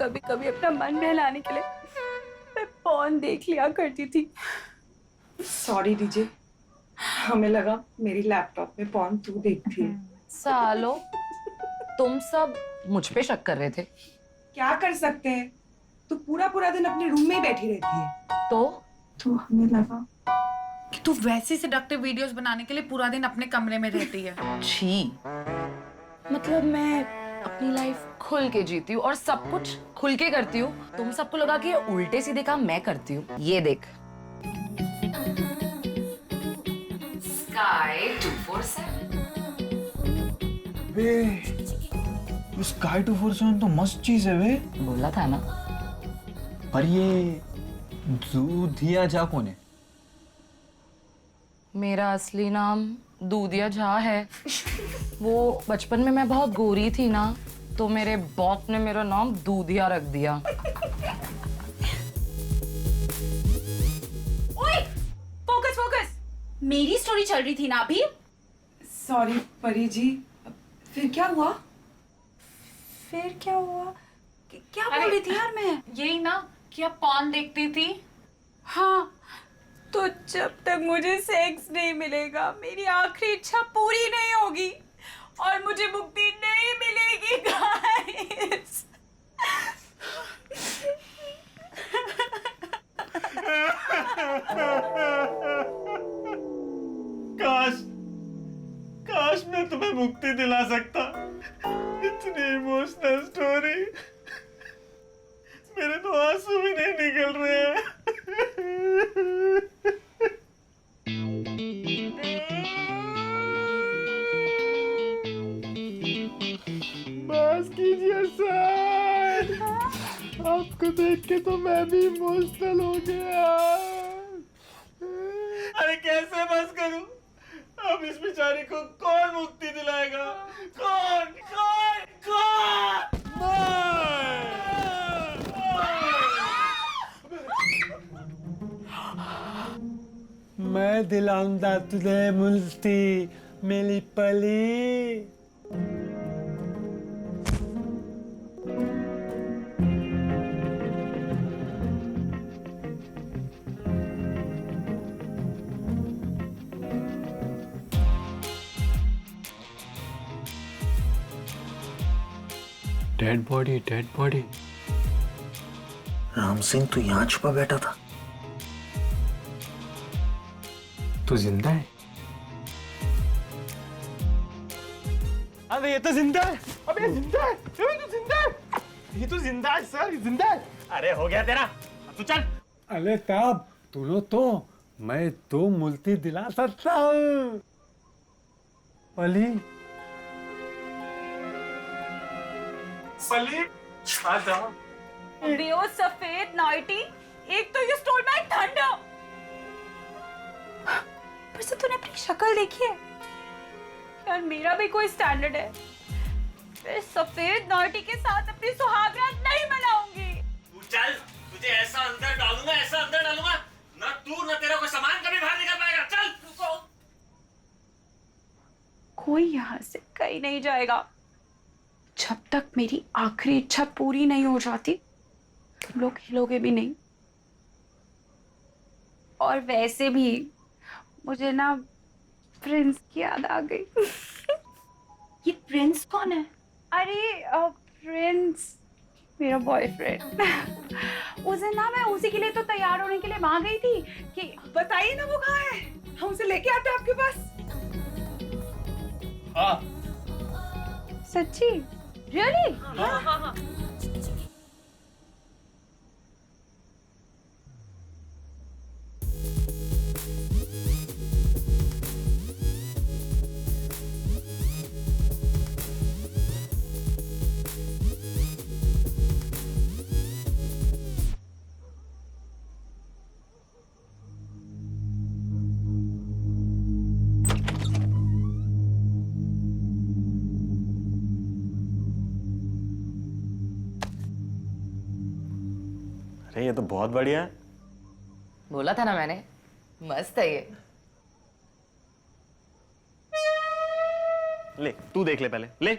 कभी कभी अपना मन बहलाने के लिए मैं पॉर्न देख लिया करती थी। सॉरी डीजे, हमें लगा मेरी लैपटॉप में पॉर्न तू देखती है। सालो, तुम सब मुझ पे शक कर रहे थे। क्या कर सकते हैं, तू पूरा पूरा दिन अपने रूम में ही बैठी रहती है। तो हमें लगा कि तू वैसी सेडक्टिव वीडियोस बनाने के लिए पूरा दिन अपने कमरे में रहती है। छी, मतलब मैं अपनी लाइफ खुल के जीती हूँ और सब कुछ खुल के करती हूँ। तुम सबको लगा कि ये उल्टे सीधे काम मैं करती हूँ। ये देख, Sky 247। बे, स्काई 247 तो मस्त चीज है वे। बोला था ना। पर ये दूधिया झा कौन है? मेरा असली नाम दूधिया झा है। वो बचपन में मैं बहुत गोरी थी ना, तो मेरे बाप ने मेरा नाम दूधिया रख दिया। ओए, फोकस फोकस, मेरी स्टोरी चल रही थी ना अभी। सॉरी परी जी, फिर क्या हुआ? फिर क्या हुआ? क्या बोल रही थी यार मैं? यही ना कि अब पॉर्न देखती थी। हाँ, तो जब तक मुझे सेक्स नहीं मिलेगा मेरी आखिरी इच्छा पूरी नहीं होगी और मुझे मुक्ति नहीं मिलेगी गाइस। काश काश मैं तुम्हें मुक्ति दिला सकता। इतनी इमोशनल स्टोरी, मेरे तो आंसू भी नहीं निकल रहे हैं। बस कीजिए सर, आपको देख के तो मैं भी इमोशनल हो गया। अरे कैसे बस करूं? अब इस बेचारी को कौन मुक्ति दिलाएगा? कौन कौन कौन? मैं दिलाऊंगा तुझे मुक्ति मेरी पली। Dead body, dead body. Ram Singh तू यहाँ छुपा बैठा था? तू जिंदा है? अबे ये तो जिंदा है। अबे ये जिंदा है। अबे ये तो जिंदा है। ये तो जिंदा है सर, जिंदा है। अरे हो गया तेरा, अब तू चल। अरे तब तूने तो मैं तो मुक्ति दिला सकता हूँ। पली पली आजा। बे ओ सफेद नाइटी, एक तो यू स्टोल माय थंडर। पर से तूने अपनी शक्ल देखी है यार, मेरा भी कोई स्टैंडर्ड है। मैं सफेद नाइटी के साथ अपनी सुहागरात नहीं मनाऊंगी। तू चल, तुझे ऐसा अंदर डालूंगा, ऐसा अंदर डालूंगा ना, तू ना तेरा कोई सामान कभी बाहर निकल पाएगा। चल रुको। कोई यहाँ से कहीं नहीं जाएगा जब तक मेरी आखिरी इच्छा पूरी नहीं हो जाती। तुम लोग हिलोगे भी नहीं। और वैसे भी मुझे ना प्रिंस की याद आ गई। ये प्रिंस कौन है? अरे प्रिंस मेरा बॉयफ्रेंड। उस दिन ना मैं उसी के लिए तो तैयार होने के लिए वहां गई थी कि बताइए ना वो कहाँ है, हम उसे लेके आते हैं आपके पास। हाँ सच्ची? रियली? हाँ। अरे ये तो बहुत बढ़िया है। बोला था ना मैंने, मस्त है ये। ले तू देख ले पहले, ले।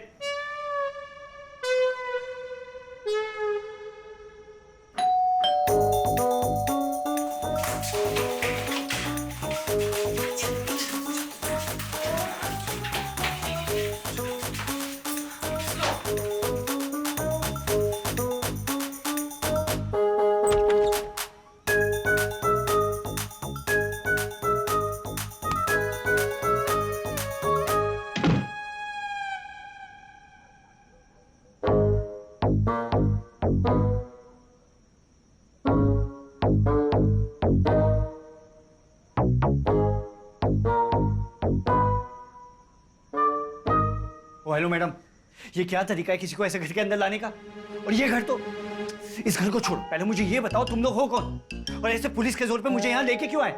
ओ हेलो मैडम, ये क्या तरीका है किसी को ऐसे घर के अंदर लाने का? और ये घर तो, इस घर को छोड़ो, पहले मुझे ये बताओ तुम लोग हो कौन और ऐसे पुलिस के जोर पे मुझे यहाँ लेके क्यों आए?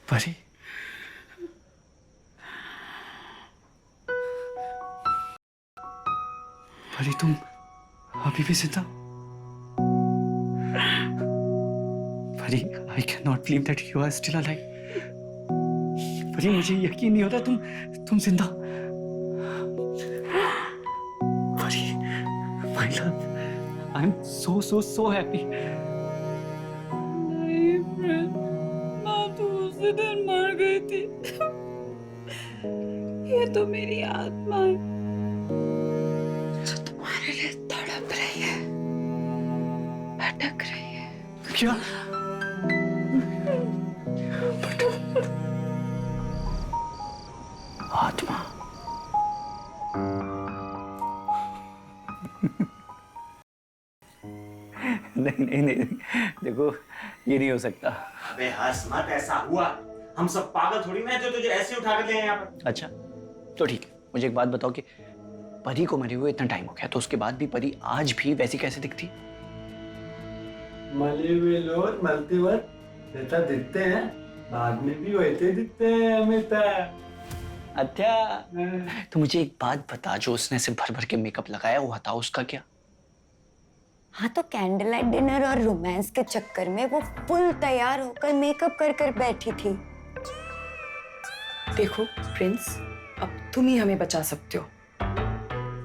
परी, परी तुम अभी भी जिंदा? परी, I cannot believe that you are still alive. परी, मुझे यकीन नहीं होता तुम जिंदा। परी, my love, I'm so happy. नहीं फ्रेंड, माँ तो उसी दिन मर गई थी। ये तो मेरी आत्मा है जो तुम्हारे लिए तड़प रही है, भटक रही है। क्या? आत्मा? नहीं, देखो ये नहीं हो सकता। अबे हंस मत, ऐसा हुआ। हम सब पागल थोड़ी ना जो तुझे ऐसे उठा कर ले आए यहाँ पर। अच्छा तो ठीक है, मुझे एक बात बताओ कि परी को मरे हुए इतना टाइम हो गया तो उसके बाद भी परी आज भी वैसी कैसे दिखती? मले हुए लोग मलते वक्त जैसा दिखते हैं, बाद में भी वैसे दिखते हैं हमेशा। अच्छा तो मुझे एक बात बता, जो उसने सिर्फ भर भर के मेकअप लगाया हुआ था उसका क्या? हाँ तो कैंडल लाइट डिनर और रोमांस के चक्कर में वो फुल तैयार होकर मेकअप कर कर बैठी थी। देखो प्रिंस, अब तुम ही हमें बचा सकते हो।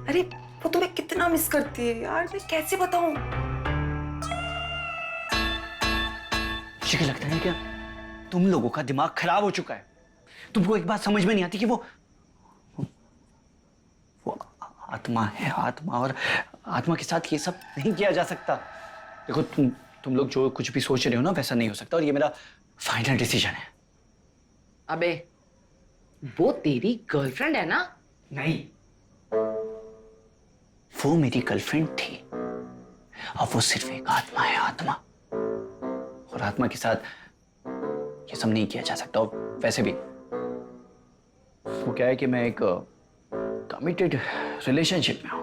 अरे वो तुम्हें कितना मिस करती है यार, मैं कैसे बताऊं? मुझे क्या लगता है क्या तुम लोगों का दिमाग खराब हो चुका है? तुमको एक बात समझ में नहीं आती कि वो आत्मा है, आत्मा, और आत्मा के साथ ये सब नहीं किया जा सकता। देखो तुम लोग जो कुछ भी सोच रहे हो ना वैसा नहीं हो सकता, और ये मेरा फाइनल डिसीजन है। अबे वो तेरी गर्लफ्रेंड है ना? नहीं, वो मेरी गर्लफ्रेंड थी, अब वो सिर्फ एक आत्मा है, आत्मा। और आत्मा के साथ ये सब नहीं किया जा सकता। और वैसे भी वो क्या है कि मैं एक कमिटेड रिलेशनशिप में हूं,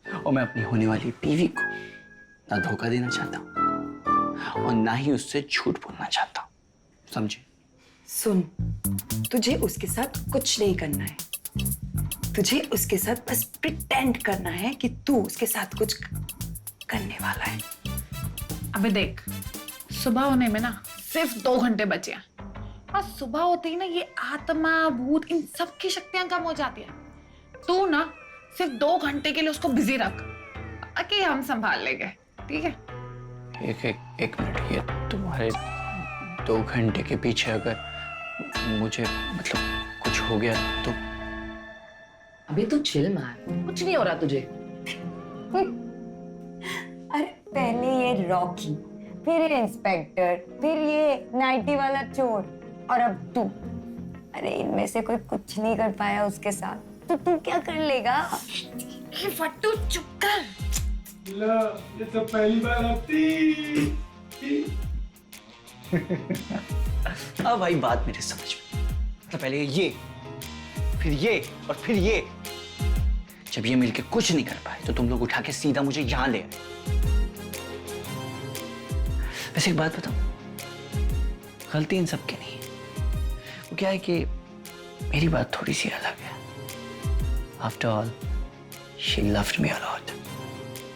और मैं अपनी होने वाली बीवी को ना धोखा देना चाहता और ना ही उससे झूठ बोलना चाहता, समझे? सुन, तुझे उसके साथ कुछ नहीं करना है। तुझे उसके साथ बस प्रिटेंड करना है कि तू उसके साथ कुछ करने वाला है। अबे देख, सुबह होने में ना सिर्फ 2 घंटे बचे हैं, और सुबह होते ही ना ये आत्मा, भूत, इन सब की शक्तियां कम हो जाती है। तू ना सिर्फ 2 घंटे के लिए उसको बिजी रख, बाकी हम संभाल लेंगे, ठीक है? एक मिनट, ये तुम्हारे 2 घंटे के पीछे अगर मुझे मतलब कुछ हो गया तो? अबे तू चिल मार, कुछ नहीं हो रहा तुझे। अरे पहले ये रॉकी, फिर ये इंस्पेक्टर, फिर ये नाइटी वाला चोर, और अब तू। अरे इनमें से कोई कुछ नहीं कर पाया उसके साथ, तो तू क्या कर लेगा? फट्टू चुप कर। लो, ये तो पहली बार आती। अब भाई बात मेरे समझ में, मतलब पहले ये, फिर ये और फिर ये। जब ये मिलके कुछ नहीं कर पाए तो तुम लोग उठा के सीधा मुझे यहां ले आए। वैसे एक बात बताओ, गलती इन सब की नहीं है। वो क्या है कि मेरी बात थोड़ी सी अलग है। After all she loved me a lot.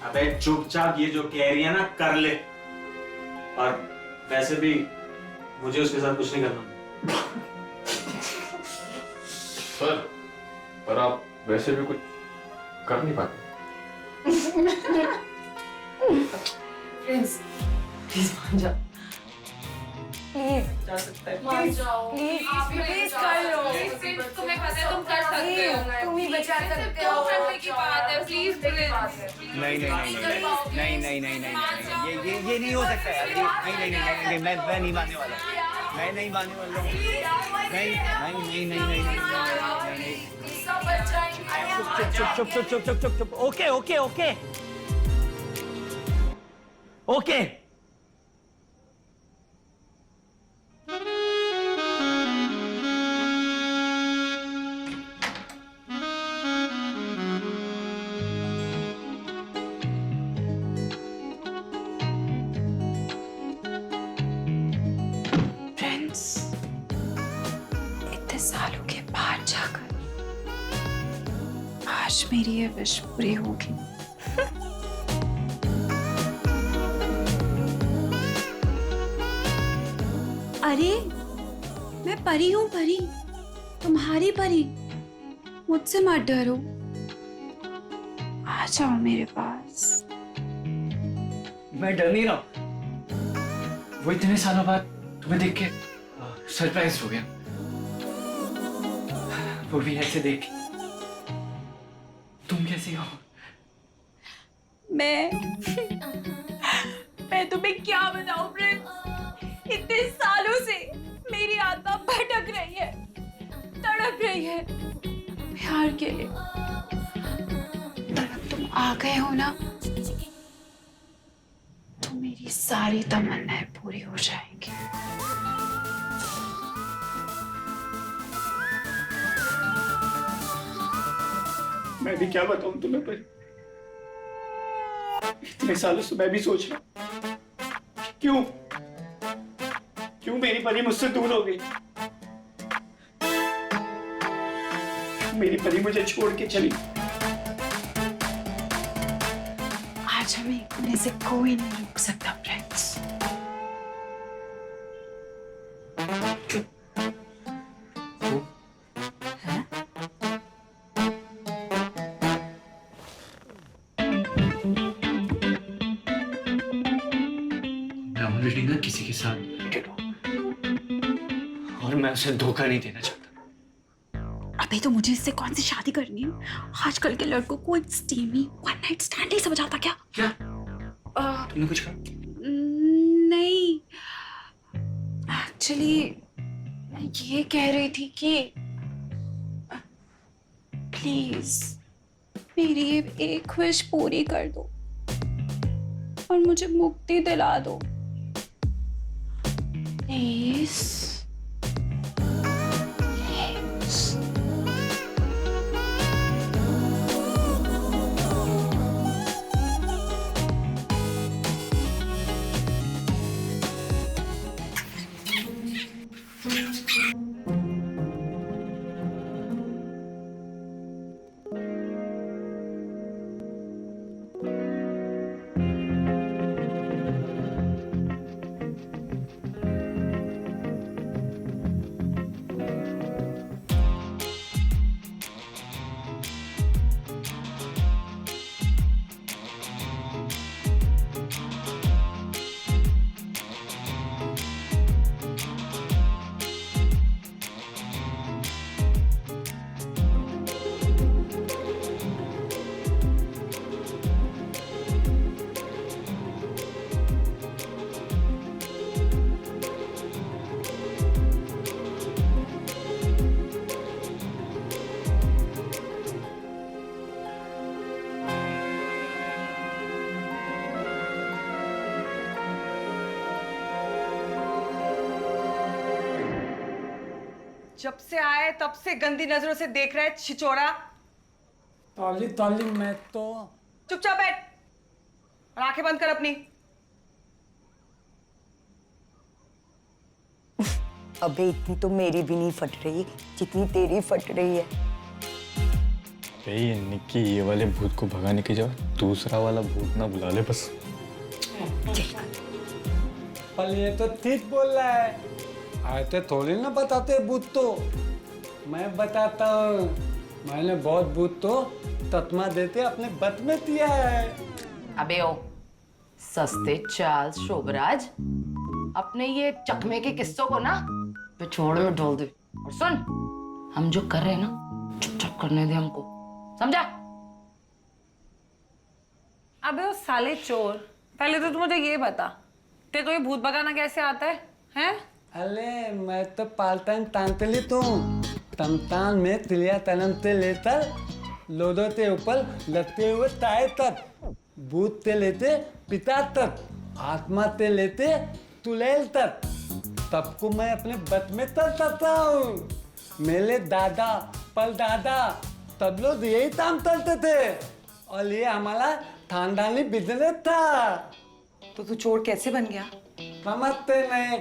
अबे चुपचाप ये जो कह रही है ना कर ले, और वैसे भी मुझे उसके साथ कुछ नहीं करना। सर, पर आप वैसे भी कुछ कर नहीं पाते। प्रिंस प्लीज मान जा। प्लीज जा सकता है। मान जाओ, प्लीज प्लीज कर लो। तुम्हें पता है तुम कर सकते हो, तुम ही बचा सकते हो। 2 घंटे की बात है, प्लीज नहीं, ये नहीं हो सकता यार। नहीं, मैं नहीं मानने वाला। मैं नहीं मानने वाला हूँ। नहीं। चुप। Okay okay okay okay. Prince, इतने सालों के बाद जाकर आज मेरी ये विश पूरी होगी। अरे मैं परी हूँ, परी, तुम्हारी परी। मुझसे मत डरो, आ जाओ मेरे पास। मैं डर नहीं रहा। वो इतने सालों बाद तुम्हें देख के सरप्राइज हो गया, वो भी ऐसे देख के। तुम कैसी हो? मैं तुम्हें क्या बताऊं प्रिंस, इतने सालों से मेरी आत्मा भटक रही है, तड़प रही है प्यार के लिए। पर अब तुम आ गए हो ना, तो मेरी सारी तमन्नाएं पूरी हो जाएंगी। मैं भी क्या बताऊं तुम्हें, पर इतने सालों से मैं भी सोच रहा हूं क्यों मेरी परी मुझसे दूर हो गई। मेरी परी मुझे छोड़ के चली। आज हमें अपने से कोई नहीं रोक सकता प्रिंस। मैं ऑलरेडी ना किसी के साथ मिलकर हूं और मैं उसे धोखा नहीं देना चाहता। अबे तो मुझे इससे कौन सी शादी करनी है? आजकल के लड़कों को एक स्टीमी वन नाइट स्टैंड ही समझ आता क्या? तुमने कुछ कहा? नहीं, एक्चुअली मैं ये कह रही थी कि प्लीज मेरी ये एक विश पूरी कर दो और मुझे मुक्ति दिला दो प्लीज। जब से आए तब से गंदी नजरों से देख रहा है छिचोरा। ताली ताली मैं तो। चुपचाप बैठ और आंखें बंद कर अपनी। अबे इतनी तो मेरी भी नहीं फट रही जितनी तेरी फट रही है। ये निक्की, ये वाले भूत को भगाने की जगह दूसरा वाला भूत ना बुला ले बस। पर ये तो ठीक बोल रहा है। आते थोड़ी ना बताते भूत तो, मैं बताता हूँ। मैंने बहुत भूत तो तत्मा देते अपने बत में दिया है। अबे ओ सस्ते चार्ल्स शोभराज, अपने ये चकमे के किस्सों को ना पिछोड़े में ढोल दे। और सुन, हम जो कर रहे हैं ना चुपचाप करने दे हमको, समझा? अबे वो साले चोर, पहले तो तू मुझे ये बता, तेरे को ये भूत भगाना कैसे आता है? हैं? अरे मैं तो पार्ट टाइम तांतली तो तमतान में तिलिया तनम ते लेकर लोदो ते ऊपर लटके हुए ताए तक, भूत ते लेते पिता तक, आत्मा ते लेते तुलेल तक, तब को मैं अपने बत में तर सकता हूँ। मेरे दादा पर दादा तब लोग यही काम करते थे और ये हमारा खानदानी बिजनेस था। तो तू चोर कैसे बन गया? समझते नहीं,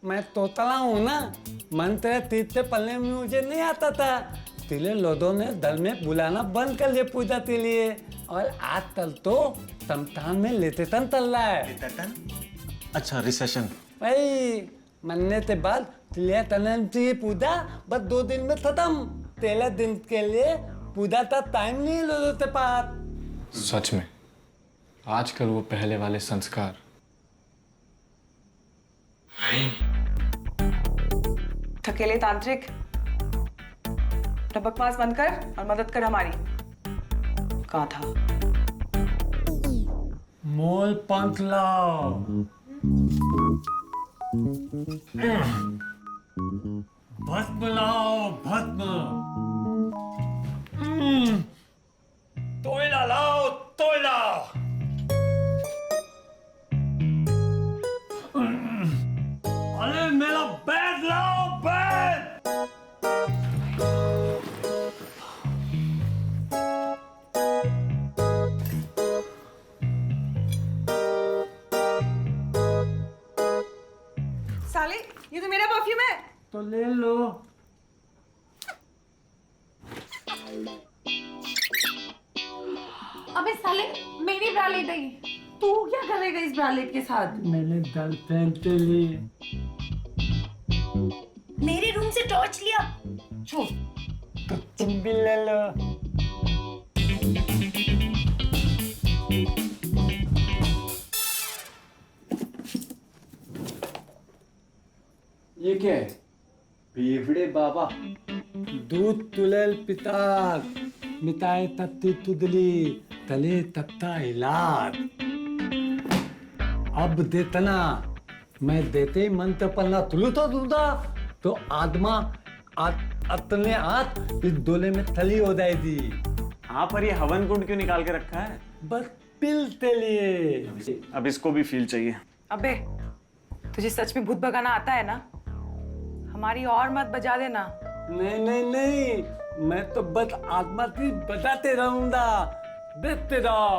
मैं तोतला हूँ ना, मंत्र तीत से पढ़ने में मुझे नहीं आता था। तिले लोगों ने दल में बुलाना बंद कर लिया पूजा के लिए, और आज तल तो तमतान में लेते तन तल रहा है। अच्छा रिसेशन भाई मरने के बाद तिले तनन की पूजा बस 2 दिन में खत्म। 13 दिन के लिए पूजा का टाइम नहीं लोगों के पास। सच में आजकल वो पहले वाले संस्कार ठकेले तांत्रिक, बकवास बंद कर और मदद कर हमारी। कहा था मोल पंथ लाओ। भस्म लाओ, भस्म। तोयला लाओ, तोयला। अरे मेरा बैग लाओ, बैग। साले, ये तो मेरा परफ्यूम है। तो ले लो। अबे साले, मेरी ब्रालेट है ये। तू क्या करेगा इस ब्रालेट के साथ? मेरे गर्लफ्रेंड के लिए। मेरे रूम से टॉर्च लिया। छो। तो तुम भी ले लो। ये क्या है? बेवड़े बाबा। दूध तुलेल पितार, मिताए तत्ती तुदली, तले तत्ता इलाज। अब देतना, मैं देते ही मंत्र पढ़ना तुलू तो दूधा, तो आत्मा अपने हाथ इस डोले में थली हो जाएगी। हाँ पर ये हवन कुंड क्यों निकाल के रखा है? बस पिल के लिए। अब इसको भी फील चाहिए। अबे, तुझे सच में भूत भगाना आता है ना? हमारी और मत बजा देना। नहीं नहीं नहीं, मैं तो बस आत्मा की बताते रहूंगा। देखते रहो।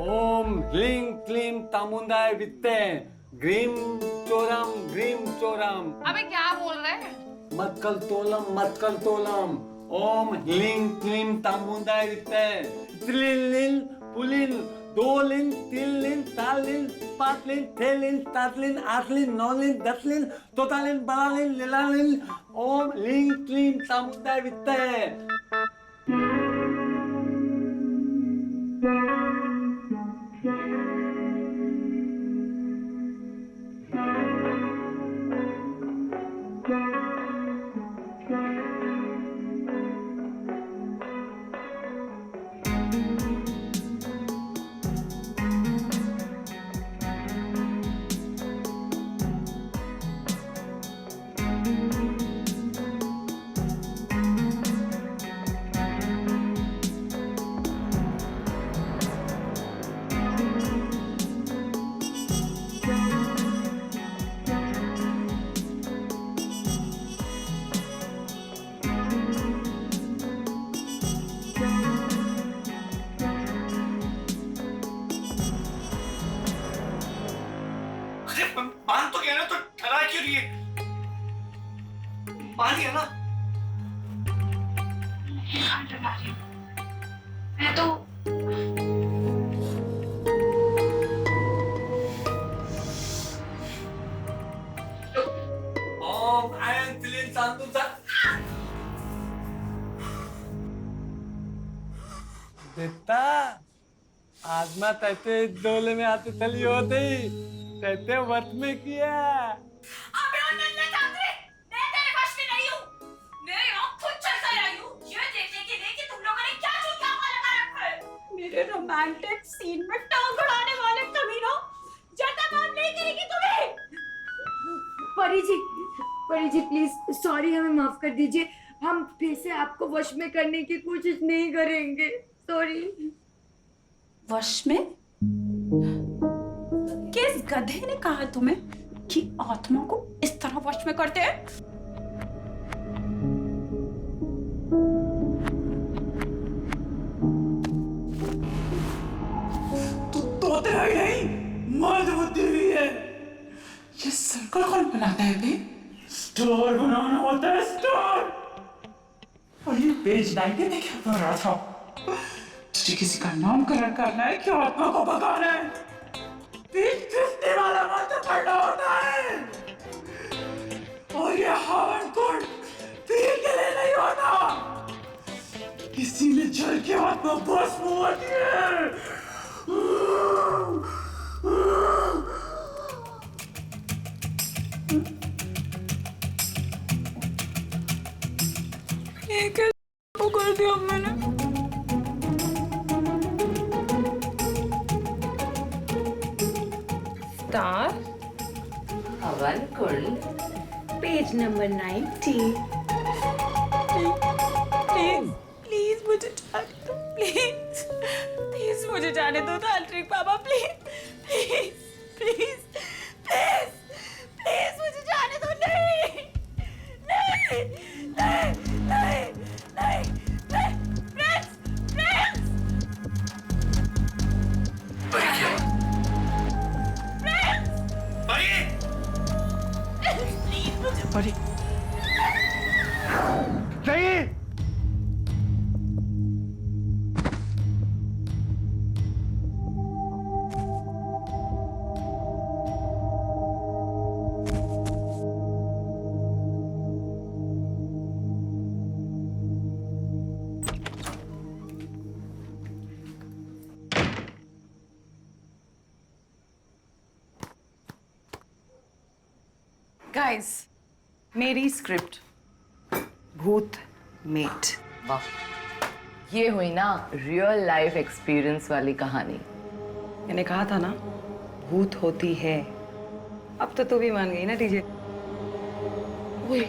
ओम ह्लीं क्लीं तामुंडाय वित्ते, ग्रीम चोरम। अबे क्या बोल रहे हैं? मत्कल तोलम। ओम ह्लीं क्लीं तामुंडाय वित्ते, त्रिलिन पुलिन, 2 लिन, 3 लिन, 4 लिन, 5 लिन, 6 लिन, 7 लिन, 8 लिन, 9 लिन, 10 लिन, 14 लिन, 12 लिन, 13 लिन। ओम ह्लीं क्लीं तामुंडाय वित्ते। बांध तो गया ना, तो डरा क्यों रही है? बांध गया ना? मैं तो ओम आयन तिलिन सांदुसा। देता आत्मा तैते डोले में आते थली होती, तैते वत में किया। अबे ओ नन्हे चांदरे, मैं तेरे वश में नहीं हूँ। मैं यहाँ खुद चल कर आई हूँ, ये देखने के लिए कि तुम लोगों ने क्या चूतिया लगा रखा है। मेरे रोमांटिक सीन में टांग अड़ाने वाले कमीनों, ज्यादा काम नहीं करेगी तुम्हें। परी जी प्लीज सॉरी, हमें माफ कर दीजिए। हम फिर से आपको वश में करने की कोशिश नहीं करेंगे। सॉरी। वश में? किस गधे ने कहा तुम्हें कि आत्मा को इस तरह वश में करते हैं? तू तोते ही नहीं, मर्द बुद्धि भी है। ये सर्कल कौन बनाता है बे? स्टार बनाना होता है, स्टार। और ये पेज 90 में क्या कर रहा था? तुझे किसी का नामकरण करना है कि आत्मा को भगाना है? पेज घिसने वाला मंत्र पढ़ना होता है। और ये हवन कुंड पीर के लिए नहीं होता। किसी ने जल के आत्मा भस्म होती है। ये क्या कर दिया मैंने? स्टार हवन कुंड पेज नंबर 90। प्लीज प्लीज मुझे जाने दो, प्लीज प्लीज मुझे जाने दो तांत्रिक बाबा, please please please please please मुझे जाने दो। नहीं नहीं नहीं नहीं नहीं नहीं प्रिंस प्रिंस प्लीज मुझे परी नहीं। गाइस, मेरी स्क्रिप्ट भूत मेट। वाह, ये हुई ना रियल लाइफ एक्सपीरियंस वाली कहानी। मैंने कहा था ना भूत होती है। अब तो तू भी मान गई ना डीजे। ओए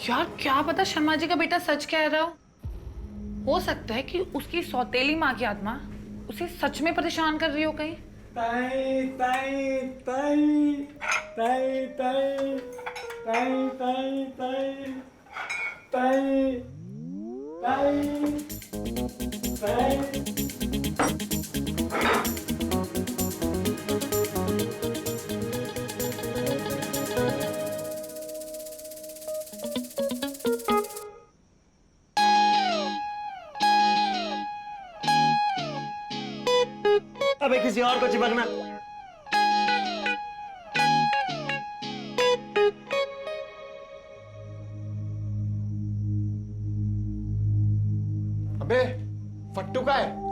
यार, क्या पता शर्मा जी का बेटा सच कह रहा हो सकता है कि उसकी सौतेली माँ की आत्मा उसे सच में परेशान कर रही हो कहीं। ताई ताई ताई ताई ताई ताई ताई ताई ताई ताई ताई। अबे किसी और को चिपकना। अबे फट्टू का है।